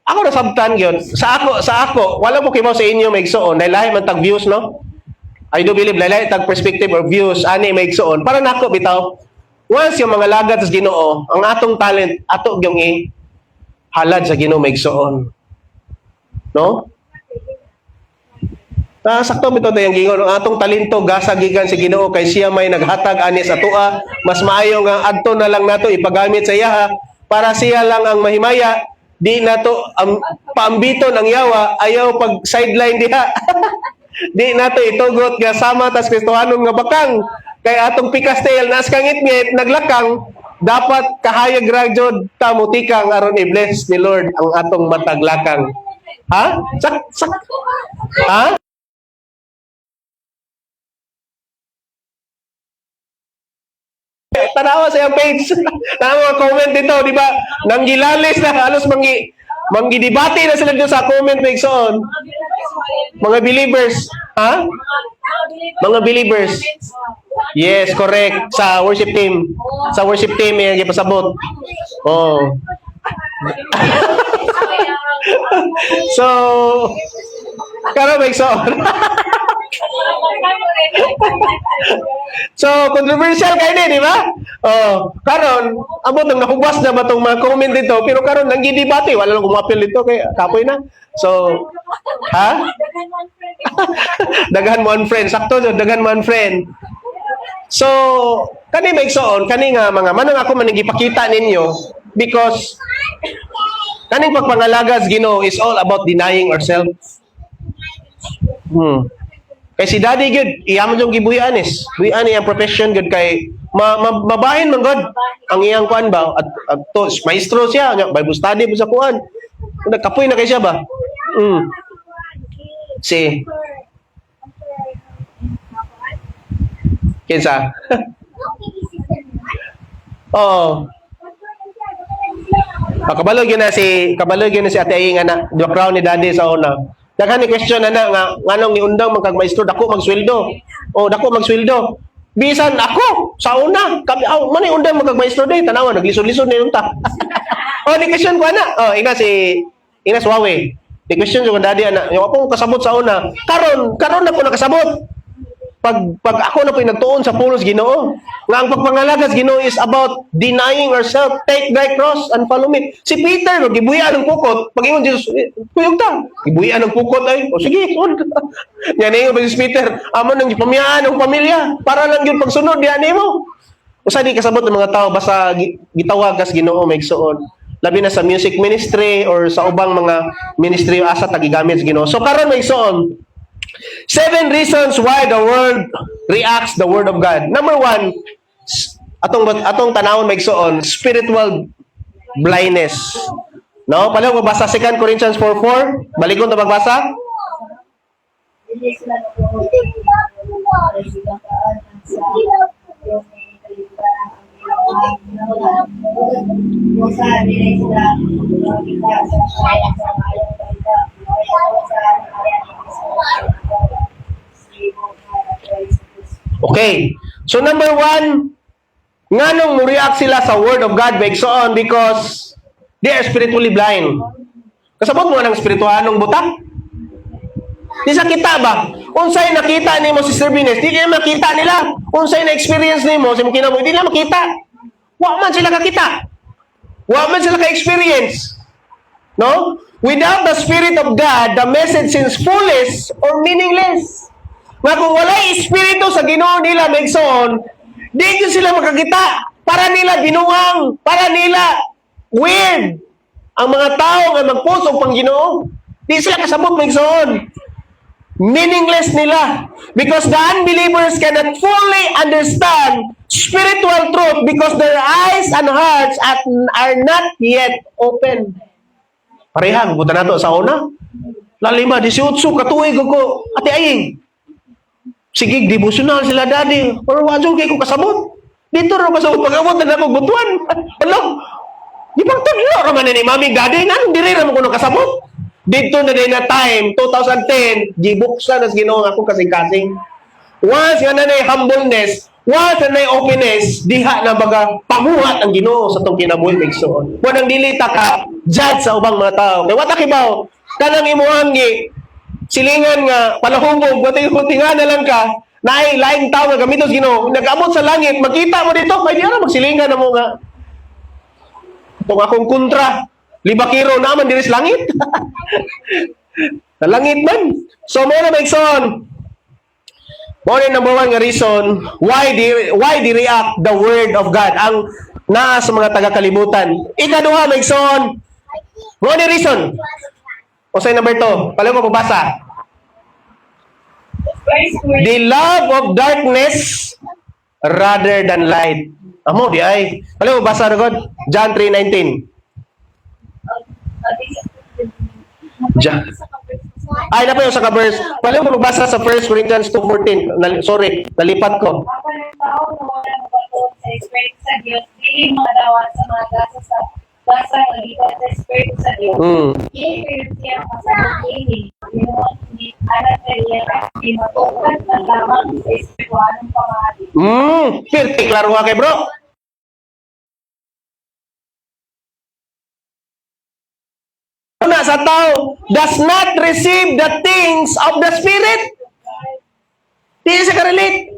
ako nasabtan yun. Sa ako, wala ko kimaw sa inyo may igsoon. Dahil lahi man tag views, no? I do believe lahi tag perspective or views ani may igsoon. Para nako bitaw. Once yung mga lagad sa Ginoo, ang atong talent ato gyung halad sa Ginoo may igsoon. No? Sakto bitaw tayong gingon ang atong talento gasa gikan sa Ginoo kay siya may naghatag ani sa tua, mas maayo nga adto na lang nato ipagamit sa iya para siya lang ang mahimaya, di nato paambiton ang yawa, ayaw pag sideline diha. Di nato itugot nga sama tas Kristohanon nga bakang kay atong pikastel nas kangit-ngit naglakang dapat kahayag ra jud ta mutikang aron i-bless ni Lord ang atong mataglakang. Ha? Ha? Tanawa sa iyang page. Tanawa mga comment dito, di ba? Nanggilalis na, halos manggidibati na sila dito sa comment na iksoon. Mga believers. Ha? Mga believers. Yes, correct. Sa worship team. Sa worship team, yung ipasabot. Oh. So, karon may iksoon. So, controversial kayo din, di ba? Oh, karon, abot nang nakubas na ba itong mga comment dito, pero karon nang gidibati, wala lang kumapil dito, kay kapoy na. So, ha? Daghan mo ang friend. Sakto dyan, daghan mo ang friend. So, kani may igsoon, kani nga mga, manang ako manigipakita ninyo, because, kaning pagpangalagas, Ginoo, is all about denying ourselves. Kay si Daddy good, iyam yung gibuhian is. Buhian iyang profession good kay mabahin man god ang iyang kuan ba at to maestro siya, Bible study po sa kuan. Nagkapoy na kay siya ba? Si kinsa? Oh. Kabalo gyud na si Ate Ay nga na background ni Daddy sa una. Daghan ni question na nga nganong niundang man kag maestro dako magsweldo. O dako magsweldo. Bisan ako sa una, man ni undang man kag maestro day tanawa naglisod-lisod ni unta. O ni question ko ana. Ina Suawe. Ni question ko Daddy ana, yung akong kasabot sa una. Karon na ko nakasabot. Pag ako na po nagtuon sa pulos Ginoo, nga ang pagpangalagas Ginoo is about denying ourselves, take thy cross and follow me. Si Peter, gibuhian ng pukot, pag-ingon Jesus, kuyog ta, gibuhian ng pukot ay, o sige, sunod. Yan yung si Peter, amo nang pamiyaan ng pamilya, para lang yung pagsunod, yan mo. Usa di kasabot ng mga tao, basta gitawagas Ginoo, may igsoon. Labi na sa music ministry or sa ubang mga ministry asa tagigamit sa Ginoo. So karon may igsoon, 7 reasons why the world reacts the word of God. Number 1, atong tanawon maigsoon, spiritual blindness. No, pala ko basa 2 Corinthians 4:4. Balikon ta magbasa. Okay. So number 1, nganong mo react sila sa word of God maigsoon because they are spiritually blind. Kasabot mo ng spirituhanong butak? Di sa kita ba? Unsay nakita nimo si Sir Bines, di nila makita nila. Unsay na experience nimo sa kinabuhi, di nila makita. Wa man sila kakita. Wa man sila ka-experience. No? Without the Spirit of God, the message seems foolish or meaningless. Nga kung walay espiritu sa Ginoo nila maigsoon, di yun sila makakita. Para nila binuang, para nila weird. Ang mga tao nga magpuso pang Ginoo, di sila kasabot maigsoon. Meaningless nila. Because the unbelievers cannot fully understand spiritual truth because their eyes and hearts are not yet open. Parehang, buta na to sa una. Lalima, 18, katuig ko, Ate Aying. Sige, devotional sila Daddy. Or wadyo kayo ko kasabot. Dito rin kasabot pag-abot na ako butuan. Alam, di bang tudlo naman ni Mami Daddy nga, hindi rin naman ko nakasabot. Dito na din na time, 2010, gibuksan as Ginoo ako kasing-kasing. Once nga na humbleness, Wa na openness, diha na baga pamuhat ang Ginoo sa tong kinabuhi maigsoon. Wa nang dili ta ka judge sa ubang mga tao. Kay wa ta kibaw, kanang imuhang silingan nga palahubog, wa tayo tinga na lang ka, naay laing tao nga gamiton sa Ginoo. Nag-abot sa langit, makita mo dito, may diara magsilingan na mo nga. Itong akong kontra, libakiro naman diri sa langit. Sa langit man. So mo na maigsoon. Mo na number one nga reason why di react the word of God ang naa sa mga taga-kalibutan. Ikaduha maigsoon. Mo ni reason. O say number 2, pala ko pabasa. The love of darkness rather than light. Amo di ay. Pala ko basa ra God. John 3:19. John. Ay, na pa yung sa ka-verse. Pala ko magbasa sa 1 Corinthians 2:14. Sorry, nalipat ko. Kapag ang tao na wala ng patuon sa Espiritu sa Diyos, hindi mga dawat sa mga gasa ng lipat sa Espiritu sa Diyos. Hindi siya pasabot ini. Ginoon hindi anak na riyan at di matukan na lamang sa Espiritu anong pamahali. Pirti, klaro nga kay bro. Na sa tao does not receive the things of the Spirit. Di siya ka-relate.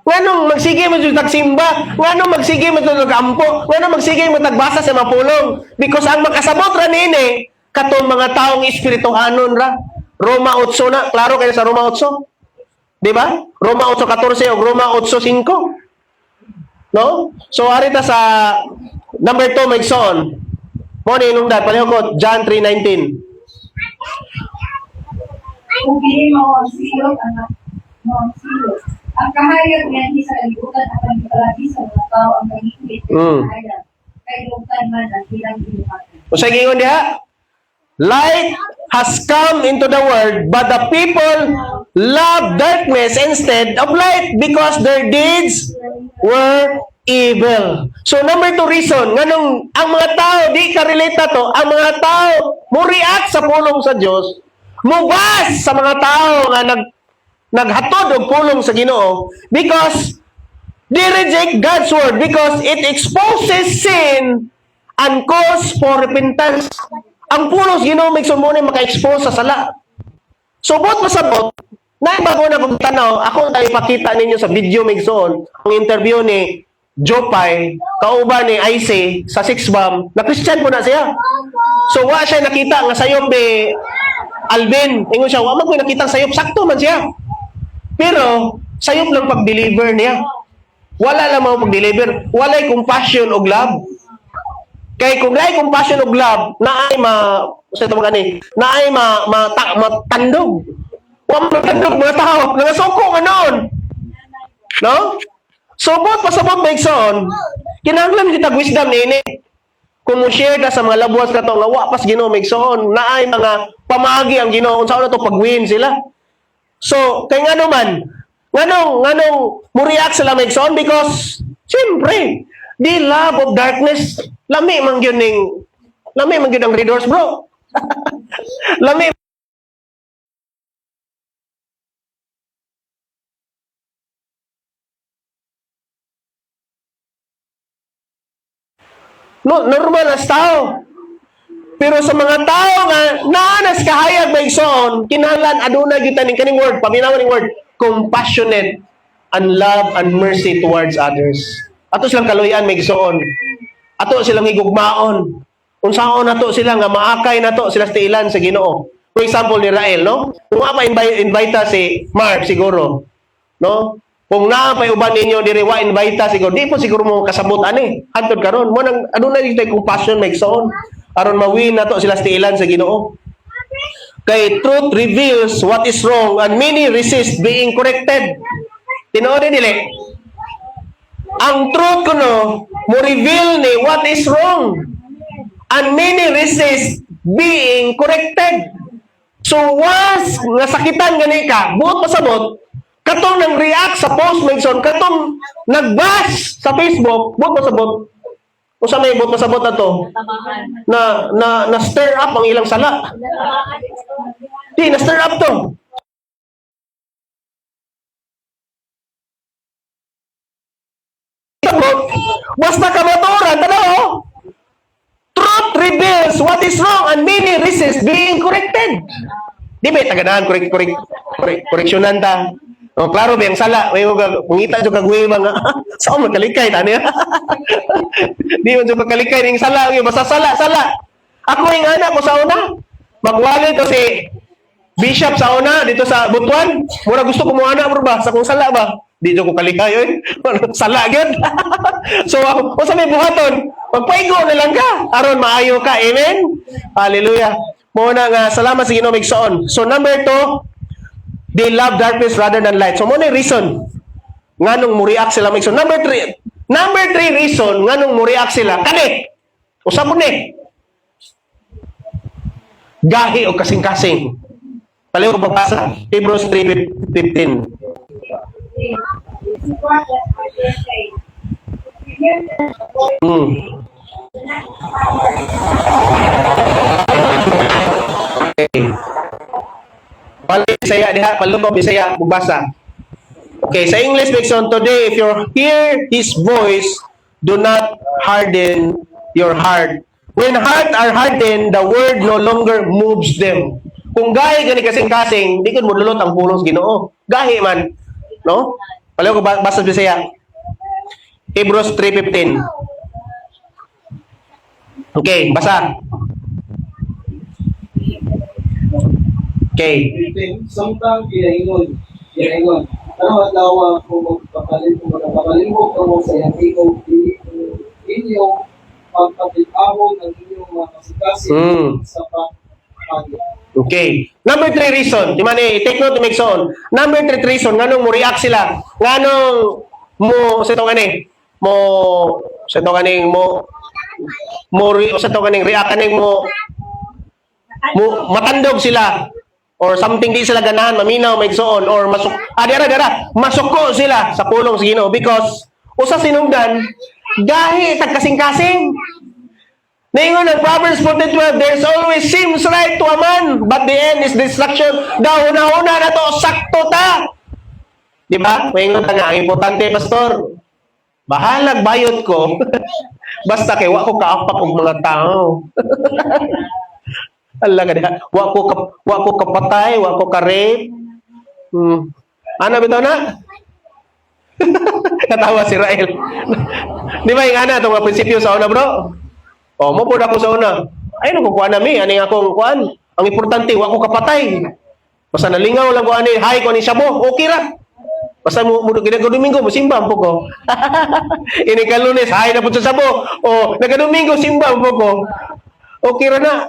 Nganong magsige mo yung tagsimba? Nganong magsige mo yung tagampo? Nganong magsige mo tagbasa sa mapulong? Because ang makasabot ra nini, katong mga taong espirituhanon ra. Roma 8 na. Klaro kayo sa Roma 8? Di ba? Roma 8:14 o Roma 8:5. No? So, arita sa number 2, maigsoon. Mo ni inungdan, palihokot, John 3:19. Kung hindi mo ang silot, ang silot. Ang kahayag niyan sa kalibutan at ang palagi sa mga tao ang nagigit ng kahayag. Kay lugtan man ang bilang inuhatan. O sa gingon diha, light has come into the world, but the people love darkness instead of light because their deeds were evil. So number 2 reason, nganong ang mga tao, di ka relate na to, ang mga tao mo react sa pulong sa Dios, mubas sa mga tao nga naghatod og pulong sa Ginoo because they reject God's word because it exposes sin and cause for repentance. Ang pulong sa Ginoo may sumuni maka-expose sa sala. So bot masabot, na bago na kong tanaw, ako na ipakita ninyo sa video migsoon ang interview ni Jopay, kauban ni IC sa 6BAM, na Christian po na siya. So wa siya nakita nga sayop ni Alvin. Ingon siya, wa man ko nakita sayop, sakto man siya. Pero sayop lang pag-deliver niya. Wala lang mo pag-deliver. Walay compassion og love. Kay kung walay compassion og love, naay sa ito magani, naay matandog. Wa matandog mga tao, nangasoko nga noon. No? So, pasabot maigsoon, kinahanglan kita wisdom nini. Kung mo share ka sa mga labuas ka to, nga wapas Ginoo maigsoon, naay mga pamagi ang Ginoo, unsa na to pag-win sila. So, kay ngano man, nganong mo react sila maigsoon because, siyempre, the love of darkness, lami man gyud ang readers, bro. Lami. No, normal as tao. Pero sa mga tao nga naanas kahayag maigsoon, kinahanglan aduna gyud taning kaning word, paminaw ning word, compassionate and love and mercy towards others. Ato silang kaluyan maigsoon. Ato silang higugmaon. Unsaon nato sila nga maakay nato sila sa ilan sa Ginoo. For example ni Rael, no? Kung apa invite si Mark siguro, no? Kung naapay uban ninyo diri wa invite siguro, di po siguro mo kasabot ani. Hantod karon mo nang aduna gyud tay compassion maigsoon aron mawin nato sila sa ilan sa Ginoo. Kay truth reveals what is wrong and many resist being corrected. Tinuod dili. Ang truth kuno mo reveal ni what is wrong and many resist being corrected. So once nga sakitan gani ka, buot pasabot, katong nang react sa post maigsoon, katong nag-bash sa Facebook, buot pasabot. Usa may buot pasabot na to? Na stir up ang ilang sala. Di na stir up to. pasabot, basta kamaturan, tanaw, truth reveals what is wrong and many resist being corrected. Di ba taganahan, koreksyonan ta. O, klaro ba yung sala? May mga, kungita dyan kagwe mga, saan mo kalikay, tani? Di mo dyan kalikay ng sala, basta sala. Ako yung anak ko sa una, magwali to si Bishop sa una, dito sa Butuan. Mura gusto ko mo anak mo ba? Sa kung sala ba? Di dyan ko kalikay, eh. Sala yun. So, kung sa may buhaton, magpaigo na lang ka. Aron, maayo ka. Amen? Hallelujah. Muna nga, salamat sa Ginoo migsoon. So, number 2, they love darkness rather than light. So, muna yung reason. Nga nung mo-react sila migsoon. Number 3 reason, nga nung mo-react sila. Kani! Usap mo ni. Gahi o kasing-kasing. Paliw ko pagbasa. Hebrews 3:15. Okay. Bisaya diha, paluto Bisaya, magbasa. Okay, sa English version today, if you hear His voice, do not harden your heart. When heart are hardened, the word no longer moves them. Kung gahi gani kasing-kasing, di ko mululot ang pulong sa Ginoo. Gahi man, no? Pareho ko basa sa Bisaya. Hebrews 3:15. Okay, basa. Okay. Samtang kinaingon. Ano ang lawa kung magpapalingkod ka mo sa iyong inyong pagpapitahon ng inyong mga kasikasin sa pagpapagod. Okay. Number 3 reason. Timani, take note to make son. Number 3 reason, nganong mo react sila. Nganong mo, sa itong kaning, react kaning mo, matandog sila. Or something di sila ganahan, maminaw, maigsoon, or masuko sila sa pulong sa Ginoo because usa sinungdan gahi tag kasing-kasing. Ningon ng Proverbs 14:12, there's always seems right to a man, but the end is destruction. Daw una na to, sakto ta. Di ba? Maingon ta nga, ang importante, pastor, bahalag bayot ko, basta kay wa ko kaapak og mga tao. Allah ka diha. Wa ko kapatay, wa ko ka-rape. Ano bitaw na? Katawa si Rael. Di ba yung ana itong mga prinsipyo sa una, bro? O, mo po na ako sa una. Ay, nakukuha nami. Ano yung akong kuhaan? Ang importante, wa ko kapatay. Basta nalingaw lang ko ani, hay ko ani sabo, okay ra. Basta mo Domingo, mo simba po ko. Ini ka Lunes, hay na po sa sabo. O, nagka-Domingo, simba po ko. Okay ra na.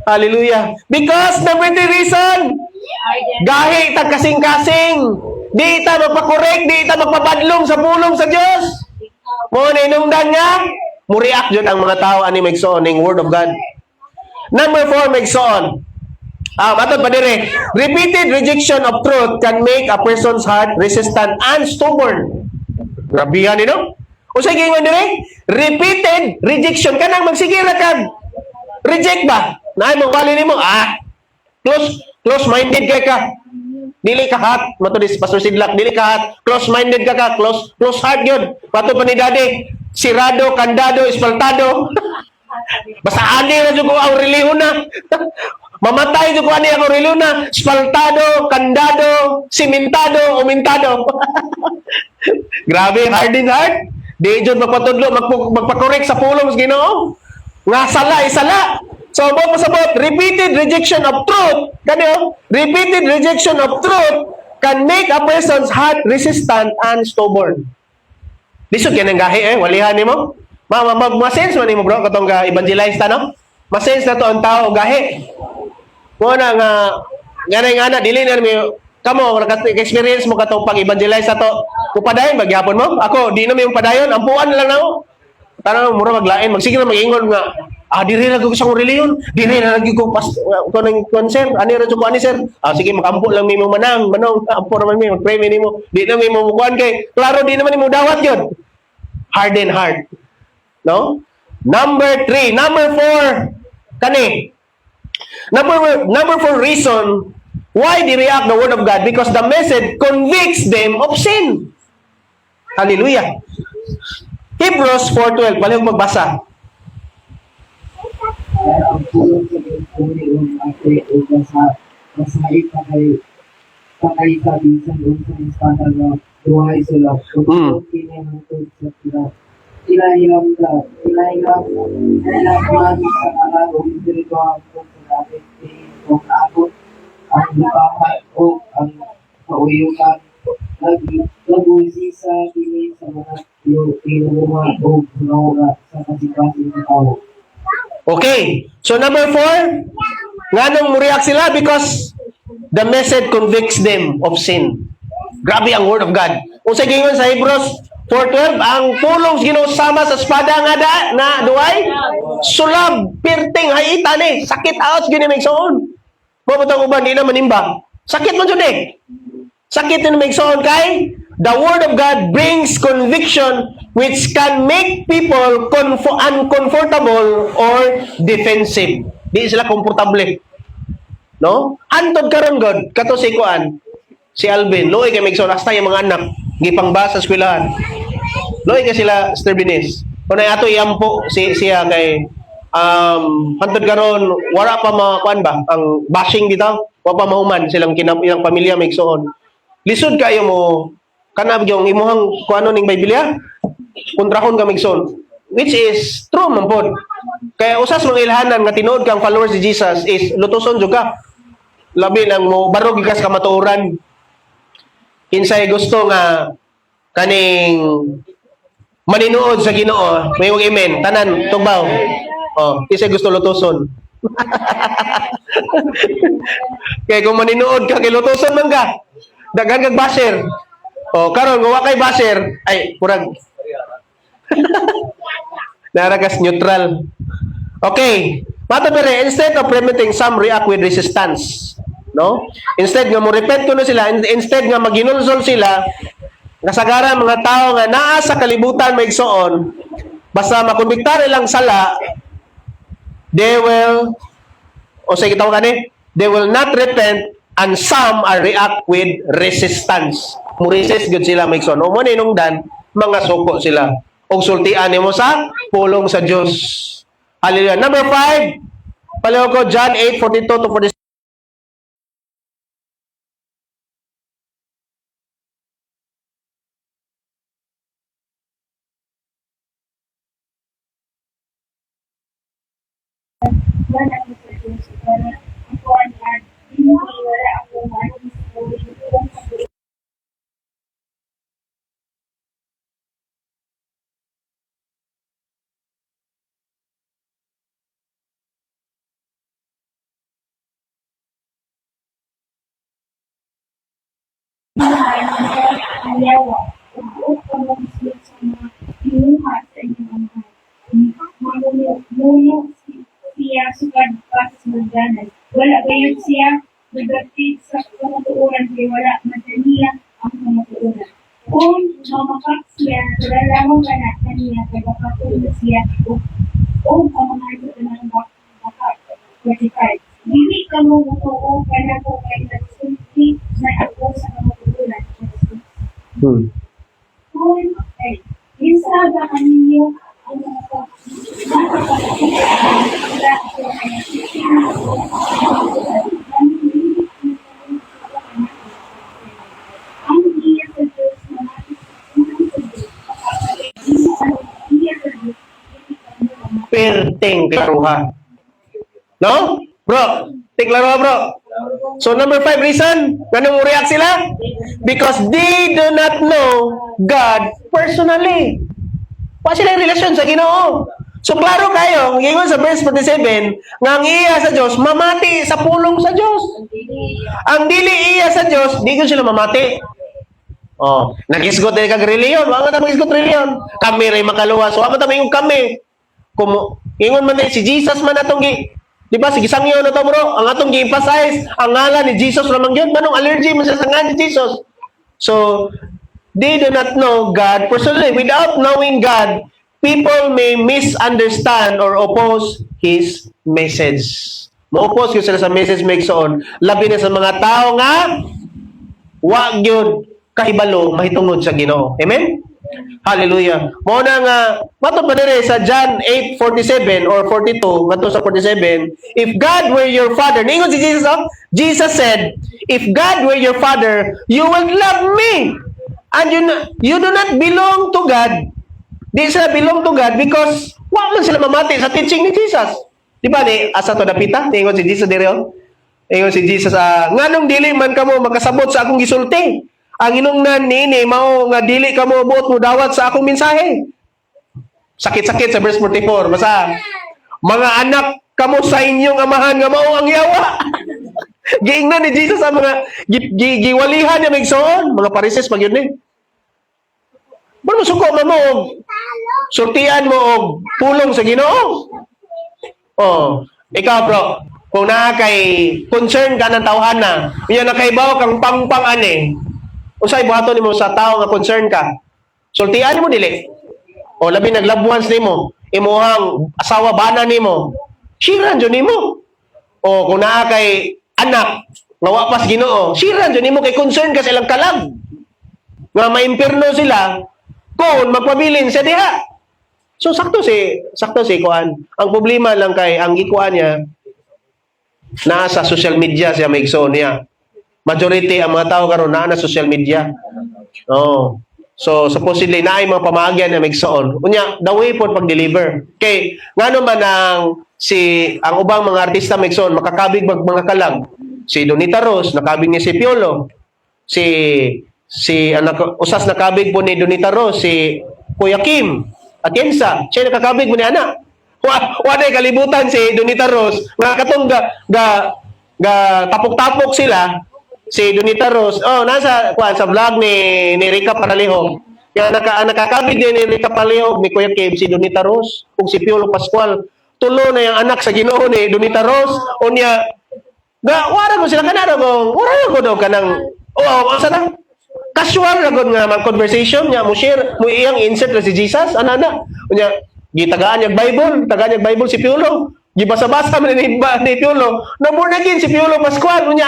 Hallelujah. Because number 3 reason, gahi tag kasing-kasing. Di ta magpakorek, di ta magpabadlong sa pulong sa Dios. Mo na inungdan nga, mo react jud ang mga tao ani maigsoon ning word of God. Number 4 maigsoon. Matod pa dire. Repeated rejection of truth can make a person's heart resistant and stubborn. Grabihan ni no? O sa gingon dire, repeated rejection kanang magsigira kag reject ba? Naay mo wali nimo, close-minded ka. Dili ka hat, matudis Pastor Sidlak, dili ka hat, close-minded ka, close heart yun. Pato pa ni Daddy, sirado, kandado, espaltado. Basta ani na jud ko ang reliyon na. Mamatay jud ko ani ang reliyon na, espaltado, kandado, simentado, umintado. Grabe, hard in heart. Di jud magpatudlo, magpakorek sa pulong sa Ginoo. Nga sala, isala. So, pasabot, repeated rejection of truth, repeated rejection of truth can make a person's heart resistant and stubborn. Lisod yan ang gahi, walihan ni mo. Masense man ni mo, bro, katong evangelize ta, no? Masense na to ang tao, gahi. Muna nga, ganay dili na mo, kamo, experience mo katong pag-evangelize na to. Kupadayon, maghapon mo? Ako, di na may padayon, ampuan lang na ako. Tanang mura maglain, magsige na mag-ingon nga, diri na ko sa reliyon, diri na lagi ko pas ko nang concert, ani ra ko ani sir. Sige makampo lang mi mo manong, ampo naman mi, mag-pray mi nimo. Di na mi mo kuan kay, klaro di naman nimo dawat yun. Harden heart. No? Number 4, kani. Number 4 reason why they react the word of God, because the message convicts them of sin. Hallelujah. Hebrews 4:12. Balik magbasa. Kaya ang tulong sa Panginoon ate o masahit patay sa bisan o sa espada na buhay sila. Kung kinahangtod sa ilahiram man sa aral o espiritual kung sa dapat o kaabot ang lupahan o ang kauyukan nag-usi sa dili sa mga pinunguha o punawa sa kasikasin ng tao. Okay. So number 4, nganong muriak sila? Because the message convicts them of sin. Grabe ang word of God. Kung sa gingon sa Hebrews 4:12, ang pulong Ginoo sama sa espada nga na duay sulab, pirting, hayitan eh. Sakit aos gini megsoon. Mabutang uban di na manimba. Sakit man jud eh. Sakit ni megsoon kay the word of God brings conviction which can make people uncomfortable or defensive. Di sila komportable. No? Antod karon God, kato si Kuan, si Alvin, loy kay megsoon hasta yung mga anak gipangbasa sa eskwelahan. Loy kay sila Sterbines. Kunay ato iampo siya kay antod karon wala pa kuan ba ang bashing bitaw, wa pa mahuman silang ilang pamilya megsoon. Lisod kayo mo kanab yung imuhang kuano ning Biblia kontrahon ka megson, which is true man pod. Kaya usas mga ilhanan nga tinuod kang followers si Jesus is lutuson jud ka. Labi nang mo barog gikas ka matuoran. Kinsay gusto nga kaning maninuod sa Ginoo, may amen, tanan tugbaw. Oh, kinsay gusto lutuson. Kaya kung maninuod ka kay lutuson man ka. Daghan kag basher. Oh, karon kung wa kay basher, ay kurang naragas neutral. Okay. Matabere, instead of remitting, some react with resistance. No? Instead nga mo repent kuno sila, instead nga maginulsol sila, kasagaran mga tao nga naa sa kalibutan maigsoon, basta makonbiktar ilang sala, they will they will not repent, and some are react with resistance. Mo-resist gud sila maigsoon. O mo ninungdan, mga suko sila. Og sultian nimo sa pulong sa Dios. Hallelujah. Number 5, paliw ko John 8:42 to 46. Wala ko sa Diyos para ako ang hindi wala ako manis o yung yawa, uot ka mo sa mga pinuha sa inyong mga Mamuyo siya sukad pa sa magdanan. Wala gayon siya nagdatig sa kamatuuran kaya wala madaniya ang kamatuuran. Kung mamakak siya, nalalamang ka na kaniya kay makatulog siya o ang mga ito ng bakat. 45. Dili ka mo mutuo ka na po kay nagsulti na ako sa kamatuuran. Kung insaga ka ninyo ang mga Perteng klaruha. No? Bro, ting klaruha bro. So number 5 reason, ganun react sila? Because they do not know God personally. Wa sila relasyon sa Ginoo. So klaro kayo, ingon sa verse 47, nga ang iya sa Dios mamati sa pulong sa Dios. Ang dili iya sa Dios, di ko sila mamati. Oh, nagisgot din kag reliyon, wa man ta magisgot reliyon. Kami ray makaluwas, wa man ta mayong kami. Kumo ingon man si Jesus man atong di ba sige sangyo na to bro, ang atong gi-emphasize ang ngalan ni Jesus lamang gyud, manong allergy man sa ngalan ni Jesus. So they do not know God personally. Without knowing God, people may misunderstand or oppose His message. Ma-oppose ko sila sa message maigsoon. Labi na sa mga tao nga wa gyud kahibalo mahitungod sa Ginoo. Amen? Hallelujah. Mao na nga matud pa dire sa John 8:47 or 42 ngadto sa 47, if God were your father, ningon si Jesus, oh, Jesus said, if God were your father, you would love me. And you do not belong to God. Di sila belong to God because wa man sila mamati sa teaching ni Jesus. Di ba ni asa to dapita? Ningon si Jesus dire, oh. Ingon si Jesus, nganong dili man kamo makasabot sa akong gisulti? Ang inungnan niini mao nga dili kamo buot mo dawat sa akong mensahe. Sakit-sakit sa verse 44. Basta, mga anak kamo sa inyong amahan nga mao ang yawa. Giingnan ni Jesus ang mga giwalihan niya migsoon, mga Parisees pag yun ni. Ba't mo suko man mo og sultian mo og pulong sa Ginoo? Oh, ikaw bro, kung naa kay concern ka ng tawhana, niya nakaibaw kang pangpang ani. Unsay buhaton nimo sa tao nga concern ka? Sultian mo dili. O labi nag-loved ones nimo, imuhang asawa bana nimo. Shiran jud nimo. O kung naa kay anak nga wa pas Ginoo, shiran jud nimo kay concern ka sa ilang kalag. Nga maimpirno sila kung magpabilin sa diha. So sakto si kuan. Ang problema lang kay ang gikuan niya nasa social media siya maigsoon niya. Majority ang mga tao karon naa na social media. Oh. So supposedly naay mga pamaagyan na maigsoon. Unya, the way po pag-deliver. Kay ngano man ang ubang mga artista maigsoon makakabig mga kalag. Si Donita Rose nakabig ni si Piolo. Si anak usas nakabig po ni Donita Rose si Kuya Kim Atienza. Siya nakakabig mo ni anak. Waday kalibutan si Donita Rose nga katong ga tapok-tapok sila. Si Donita Rose, nasa sa vlog ni Rica Paralihog. Kaya nakakabig din ni Rica Paralihog ni Kuya Kim si Donita Rose ug si Piolo Pascual. Tulo na yung anak sa Ginoo ni Donita Rose. Unya wala ko sila kanara kung wala ko daw kanang asa na casual ra gud nga mag conversation nya mo share mo iyang insert ra si Jesus ana unya gitagaan yung Bible si Piolo. Gibasa-basa man ni Piolo. Na born again si Piolo Pascual. Unya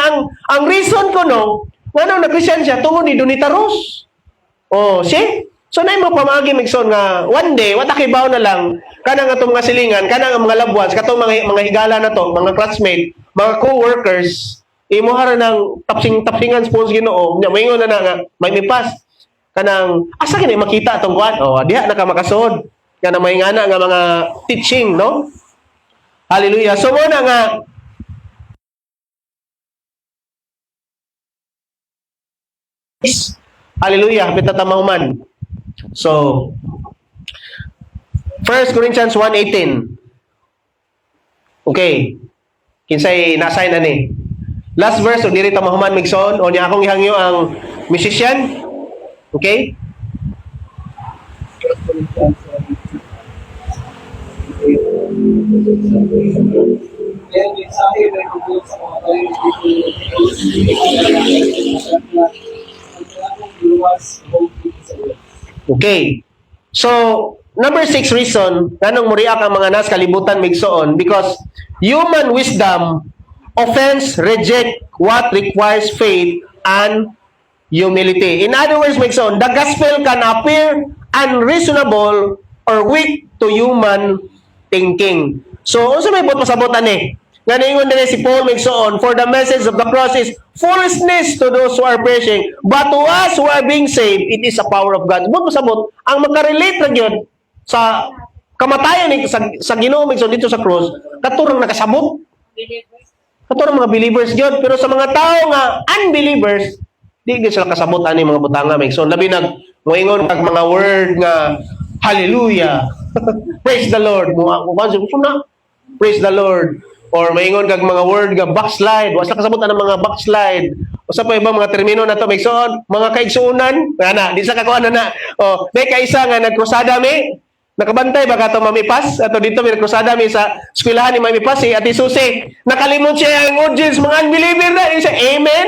ang reason ko no, ngano na Christian siya tungod ni Donita Rose. Oh, see? So nay mo pamagi migson nga one day watakibaw na lang kanang atong mga silingan, kanang mga loved ones, katong mga higala na to, mga classmate, mga co-workers, imuhara ng tapsingan sponsor Ginoo. Nya moingon na nga may mipas kanang asa kini makita atong kuan? Oh, diha na ka makasuod. Kana may ngana nga mga teaching, no? Hallelujah. So muna nga hallelujah, pitatamanguman. So 1 Corinthians 1:18. Okay. Kinsay nasay na ni. Last verse o diri ta mahuman migsoon o niya akong ihangyo ang musician. Okay? Kaya mensahe na tungkol sa mga tayo okay. So, number 6 reason nganong muriak ang mga nas kalibutan migsoon because human wisdom offense reject what requires faith and humility. In other words, migsoon, the gospel can appear unreasonable or weak to human thinking. So, unsa may bot pasabotan ni? Nga ningon din si Paul migsoon, for the message of the cross is foolishness to those who are perishing, but to us who are being saved, it is a power of God. Bot pasabot, ang makarelate ra gyud sa kamatayan ni sa Ginoo migsoon dito sa cross, katurang nakasabot. Katurang mga believers gyud, pero sa mga tao nga unbelievers, di gyud sila kasabot ani mga butanga migsoon. Labi nag moingon kag mga word nga hallelujah. Praise the Lord. Praise the Lord. Or maingon kag mga word nga backslide. Wasa kasabot ang mga backslide. Usa pa ibang mga termino na to migsoon, mga kaigsuunan. Ana, di sa kakuan na. Oh, may kaisa nga nagkrusada mi. Nakabantay ba kato mamipas? Ato dito may nagkrusada mi sa eskwelahan ni mamipas si Ate Susi. Nakalimot siya ang audience mga unbeliever na. Siya, amen.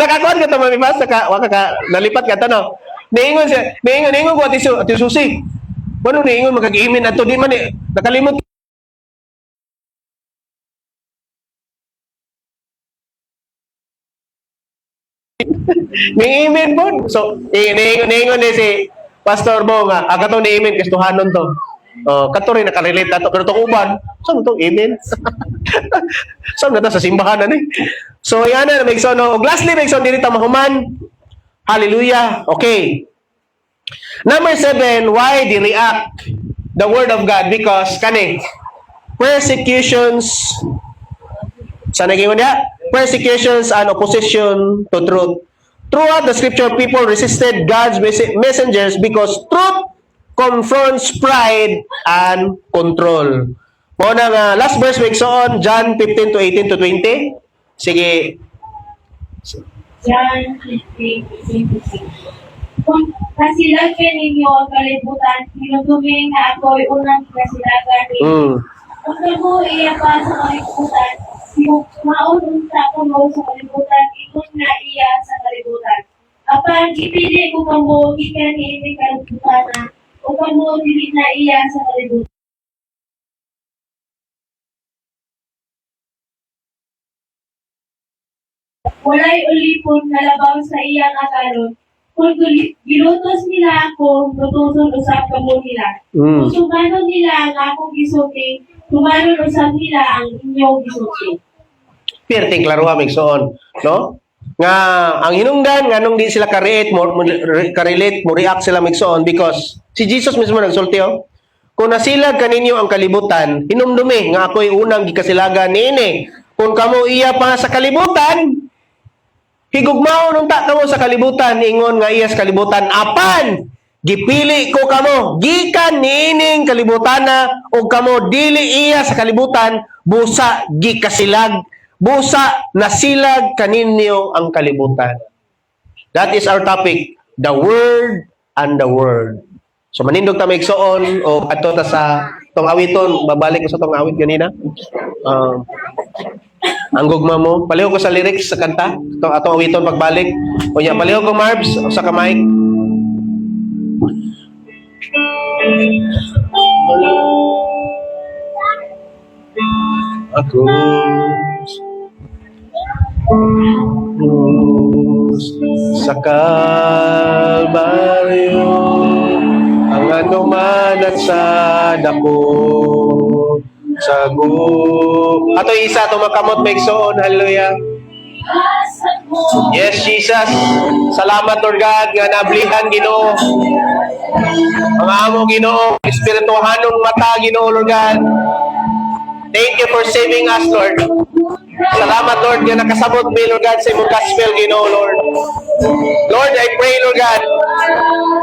Nakakuan ka to mamipas, waka ka nalipat ka to no. Niingon ko Ate Susi. Ano niingon magkag-amen ato di man nakalimot. Ni amen po. So, ningon din si Pastor mo nga, agato ni Amen, kastuhanon to. Kato rin nakarelate na to. Pero itong uban, saan to? Amen? Saan na to? Sa simbahan na ni. So, yan na, Megson. Lastly, Megson, dito mahuman. Hallelujah. Okay. Number 7, why they react the word of God? Because, persecutions, saan naging niya? Persecutions and opposition to truth. Throughout the scripture, people resisted God's messengers because truth confronts pride and control. Muna nga, last verse, Megson, John 15 to 18 to 20. Sige. John 15:26. Kung kasilagan ninyo ang kalibutan, hinuguming na ako'y unang kasilagan ninyo. Kung mo iya pa sa kalibutan, maununta ko mo sa kalibutan, ikot na iya sa kalibutan. Kapag ipili ko mo, ikan ini kalibutan na, o kamo dili na iya sa kalibutan. Walay ulipon na labaw sa iyang akalon. Kung gilutos nila ako, lutuson usap kamo nila. Kung sumanon nila ang akong gisuti, sumanon usap nila ang inyong gisuti. Perting klaro ha, Megson. No? Nga, ang hinungdan, nga nung di sila ka-relate, mo react sila, Megson, because si Jesus mismo nagsulti, kung nasilag kaninyo ang kalibutan, hinumdumi, nga ako'y unang gikasilagan niini. Kung kamo iya pa sa kalibutan, higugmao nung kamo sa kalibutan, ingon nga iya sa kalibutan, apan, gipili ko kamo, gikan niining kalibutan na, o kamo dili iya sa kalibutan, busa gikasilag, busa nasilag kaninyo ang kalibutan. That is our topic, the word and the word. So manindog ta maigsoon o adto ta sa tong awiton, babalik ko sa tong awit ganina. Ang gugma mo, palihog ko sa lyrics sa kanta, atong awiton pagbalik. O nya palihog ko Marbs sa kamay. Ako sa Kalbaryo, ang anuman at sa dako, sago. Ato isa, tumakamot, Megson. Hallelujah. Yes, Jesus. Salamat, Lord God, nga nablihan, Ginoo. Mga amo, Ginoo. Espirituhanong mata, Ginoo, Lord God. Thank you for saving us, Lord. Salamat, Lord, nga nakasabot me, Lord God, sa imong gospel, Ginoo, Lord. Lord, I pray, Lord God,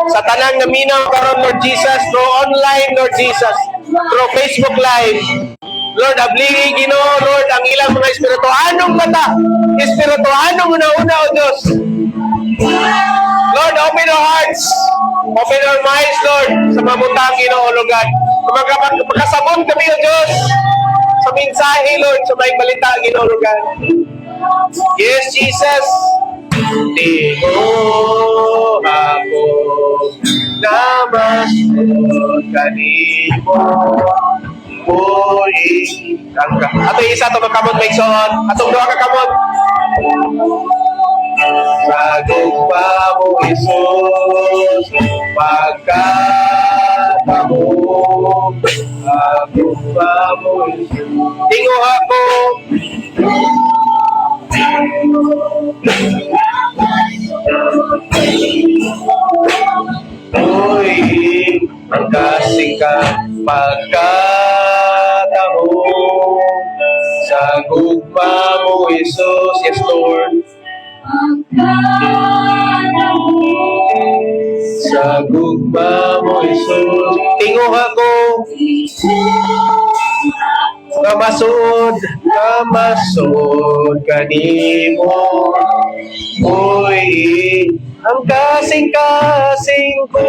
sa tanang naminaw karon, Lord Jesus, through online, Lord Jesus, through Facebook Live, Lord, abligi, Ginoo, Lord, ang ilang mga espirituhanong mata, espirituhanong una-una, O Diyos. Lord, open our hearts, open our minds, Lord, sa mabutang, Ginoo, Lord God. Magkasabon kami, O Diyos, sa mensahe, Lord, sa may balita, Ginoo, Lord God. Yes, Jesus. Di mo ako namasod kanimo. Ato isa ito magkamot, Megson. Atong doa ka kamot. Sagog pa mo, Jesus, pagkatamo. Sagog pa mo, Jesus. Tingo ako. Uy, ang kasing ka pagkatao sa gugma mo, Jesus. Yes, Lord. Sa gugma mo, Jesus. Tingo ako. Kamasod kanimo. Uy, ang kasing-kasing ko.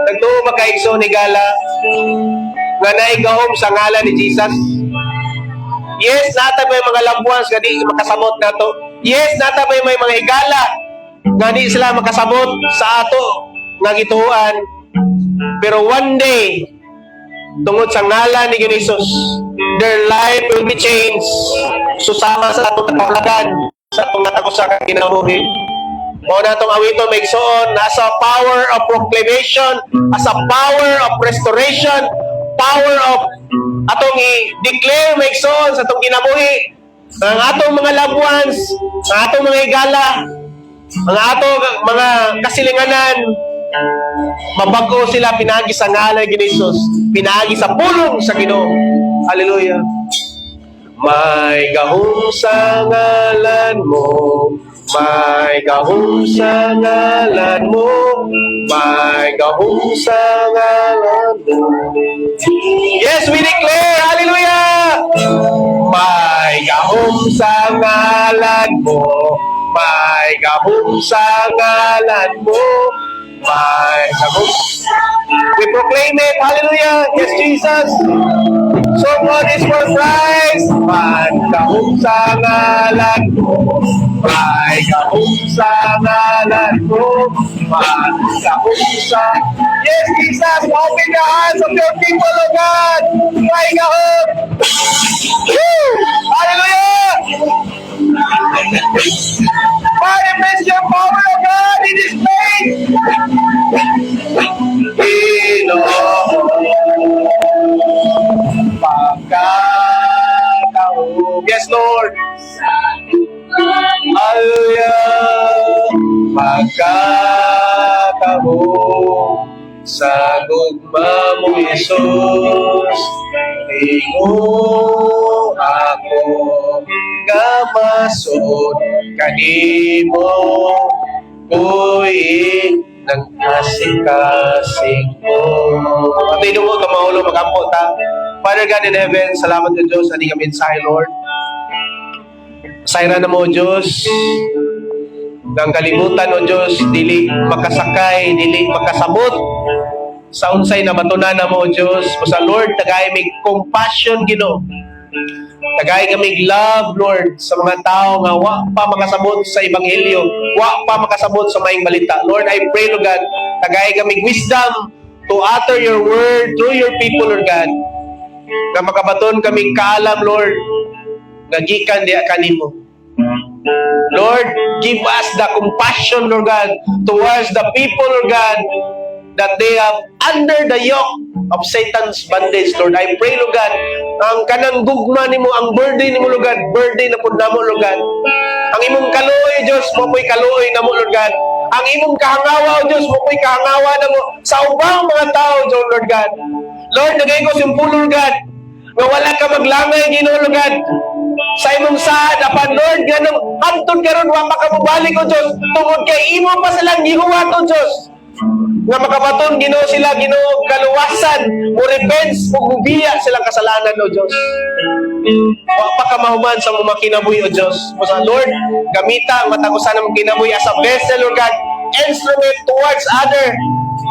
Nagtuo makaigso ni Gala nga naigahom sa ngalan ni Jesus. Yes, nata may mga lampuans nga di makasabot nato. Yes, nata may mga higala nga di sila makasabot sa ato nga gituan. Pero one day, tungod sa ngalan ni Jesus, their life will be changed. Susama sa atong katawlagan, sa atong natakusa kang kinabuhi. Mao na itong awito may igsoon, nasa power of proclamation, as a power of restoration, power of atong i-declare may igsoon sa itong kinabuhi, ang atong mga loved ones, ang atong mga higala, ang atong mga kasilinganan, mabago sila pinagi sa ngalan ni Jesus, pinagi sa pulong sa Ginoo. Hallelujah. May gahong sa ngalan mo, may gahong sa ngalan mo, may gahong sa ngalan mo. Yes, we declare, hallelujah! May gahong sa ngalan mo, may gahong sa ngalan mo, may gahong. We proclaim it, hallelujah! Yes, Jesus! So God is for Christ, may gahong sa ngalan mo, may gahong sa ngalan mo, may gahong sa. Yes, Jesus, open the hands of your people, O God! May gahong! Woo! Hallelujah! Manifest your power, O God, in this place! Pagkatao. Yes, Lord. Hallelujah. Pagkatao sa gugma mo, Jesus. Ingo ako gamasod kanimo ko'y ng kasing-kasing mo. Pati nung mga maulo magampo ta. Father God in heaven, salamat sa Diyos. Hindi kami mensahe, Lord. Sayra na mo, Diyos. Nang kalimutan, O Diyos, dili makasakay, dili makasabot. Sa unsay na matunan na mo, Diyos. Sa Lord, tagay may compassion, Ginoo. Tagay kami love, Lord, sa mga tao nga wa pa makasabot sa Ebanghelyo, wa pa makasabot sa maing balita. Lord, I pray, Lord God, tagay kami wisdom to utter your word through your people, Lord God. Na makabaton kami kaalam, Lord, nga gikan diha kanimo. Lord, give us the compassion, Lord God, towards the people, Lord God, that they are under the yoke of Satan's bondage, Lord. I pray, Lord God, ang kanang gugma nimo, ang burden nimo, Lord God, burden na pud namo, Lord God. Ang imong kaluoy, Diyos, mo'y kaluoy namo, Lord God. Ang imong kahangawa, Diyos, mo'y kahangawa namo sa ubang mga tao, Lord God. Lord, nagay ko simpulo, Lord God, nga wala ka maglangay, Ginoo, Lord God. Sa imong saad, apan, Lord, ganong hantod karon wa pa ka mobalik, O Diyos, tungod kay imo pa silang gihuwat, O Diyos. Nga makabaton, Ginoo sila, Ginoo, kaluwasan, mo repents, mo gubiya silang kasalanan, O Diyos. Wa pa ka mahuman sa mga kinabuhi, O Diyos. Sa Lord, gamita ang matagusan ng kinabuhi as a vessel, Lord God, instrument towards other,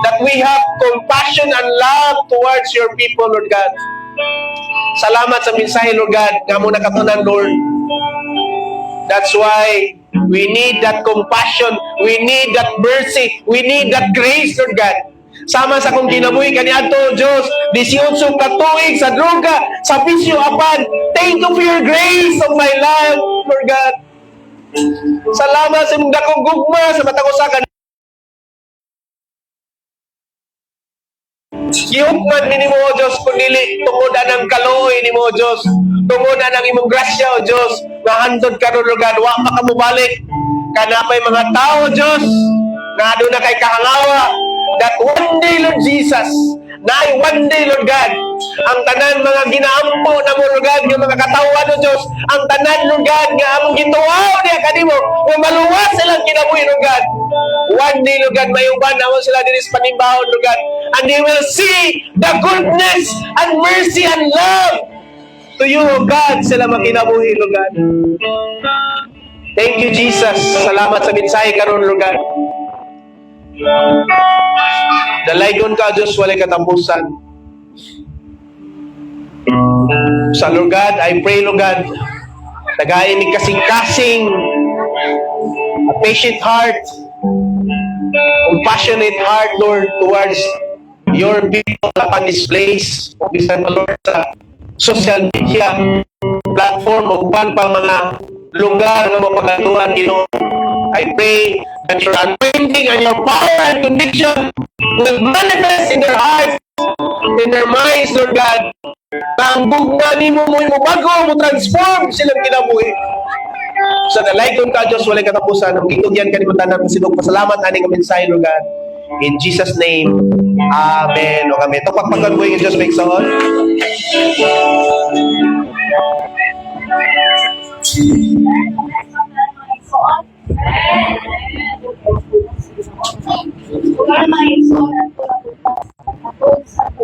that we have compassion and love towards your people, Lord God. Salamat sa mensahe, Lord God, nga mo nakatunan, Lord. That's why we need that compassion, we need that mercy, we need that grace, Lord God. Sama sa kong kinabuhi kaniadto, Diyos, 18 ka tuig sa droga, sa bisyo apan. Thank you for your grace of my life, Lord God. Salamat sa imong dakong gugma sa matagusakan. Gihukman ni mo, O Diyos, kung dili tungod ang kaluoy ni mo, O Diyos. Tungod ang imong grasya, O Diyos, na handod ka ron, Lord God, wa pa ka mubalik. Kanapay mga tao, Diyos, na doon na kay kahangawa, that one day, Lord Jesus, na one day, Lord God, ang tanan mga ginaampo na mo, Lord God, yung mga katawan, O Diyos, ang tanan, Lord God, nga among gituwaw niya kanimo, kung maluwas silang kinabuhi, Lord God. One day, Lord God, may uban naman sila din sa panimbahon, Lord God, and they will see the goodness and mercy and love to you, O God, sila makinabuhi, Lord God. Thank you, Jesus. Salamat sa mensahe karon, Lord God. Dalaygon ka, Diyos, walay katampusan. Sa Lord God, I pray, Lord God, tagayin ni kasing-kasing, a patient heart, compassionate heart, Lord, towards your people upon this place. Bisan pa, Lord, sa social media platform o uban pa mga lugar na mapagatuan, Ginoo. I pray that your anointing and your power and conviction will manifest in their hearts, in their minds, Lord God. Tanggog na ni mo bago mo transform silang kinabuhi. Sa nalaykon ka, Diyos, walay katapusan. Ang gitugyan ka ni Mutanan, pasilog pasalamat, aning ang mensahe, Lord God. In Jesus' name, Amen. O kami. Ito pagpagan mo yung Diyos may iksaon. Bukan main soal atau satu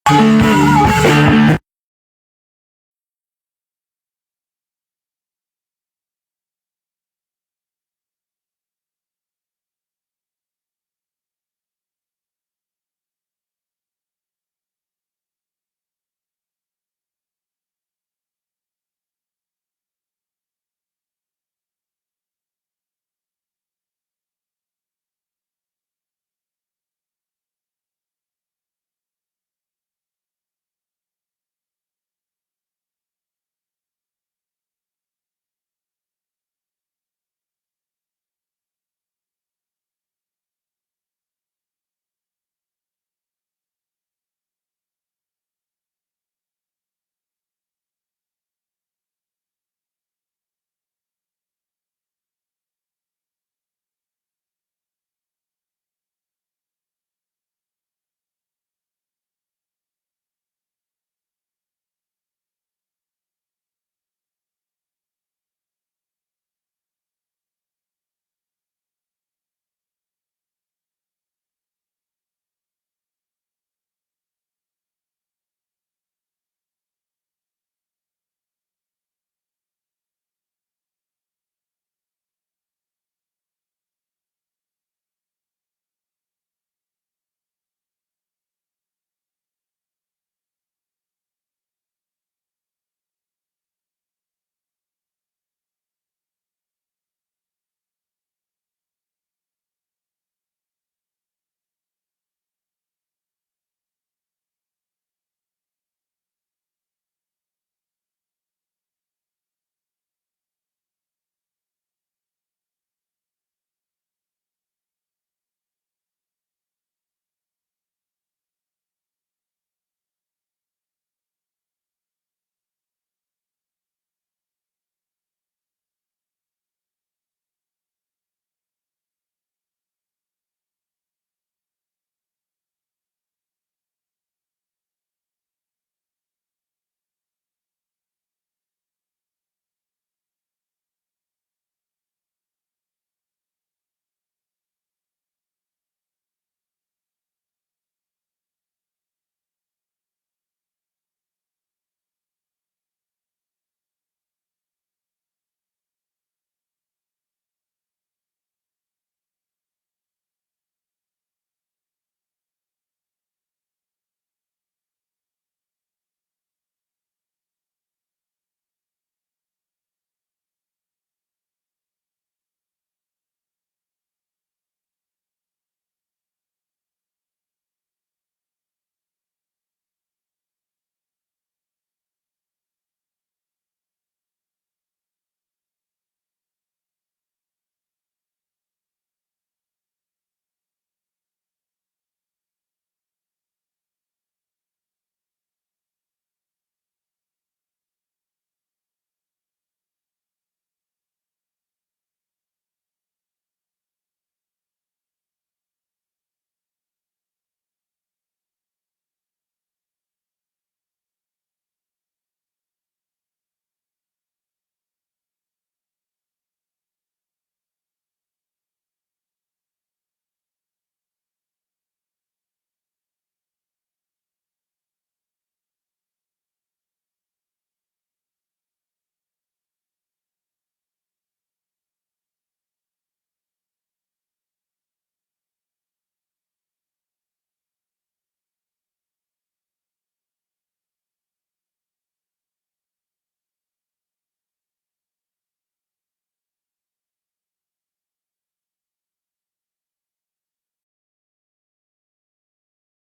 Amen.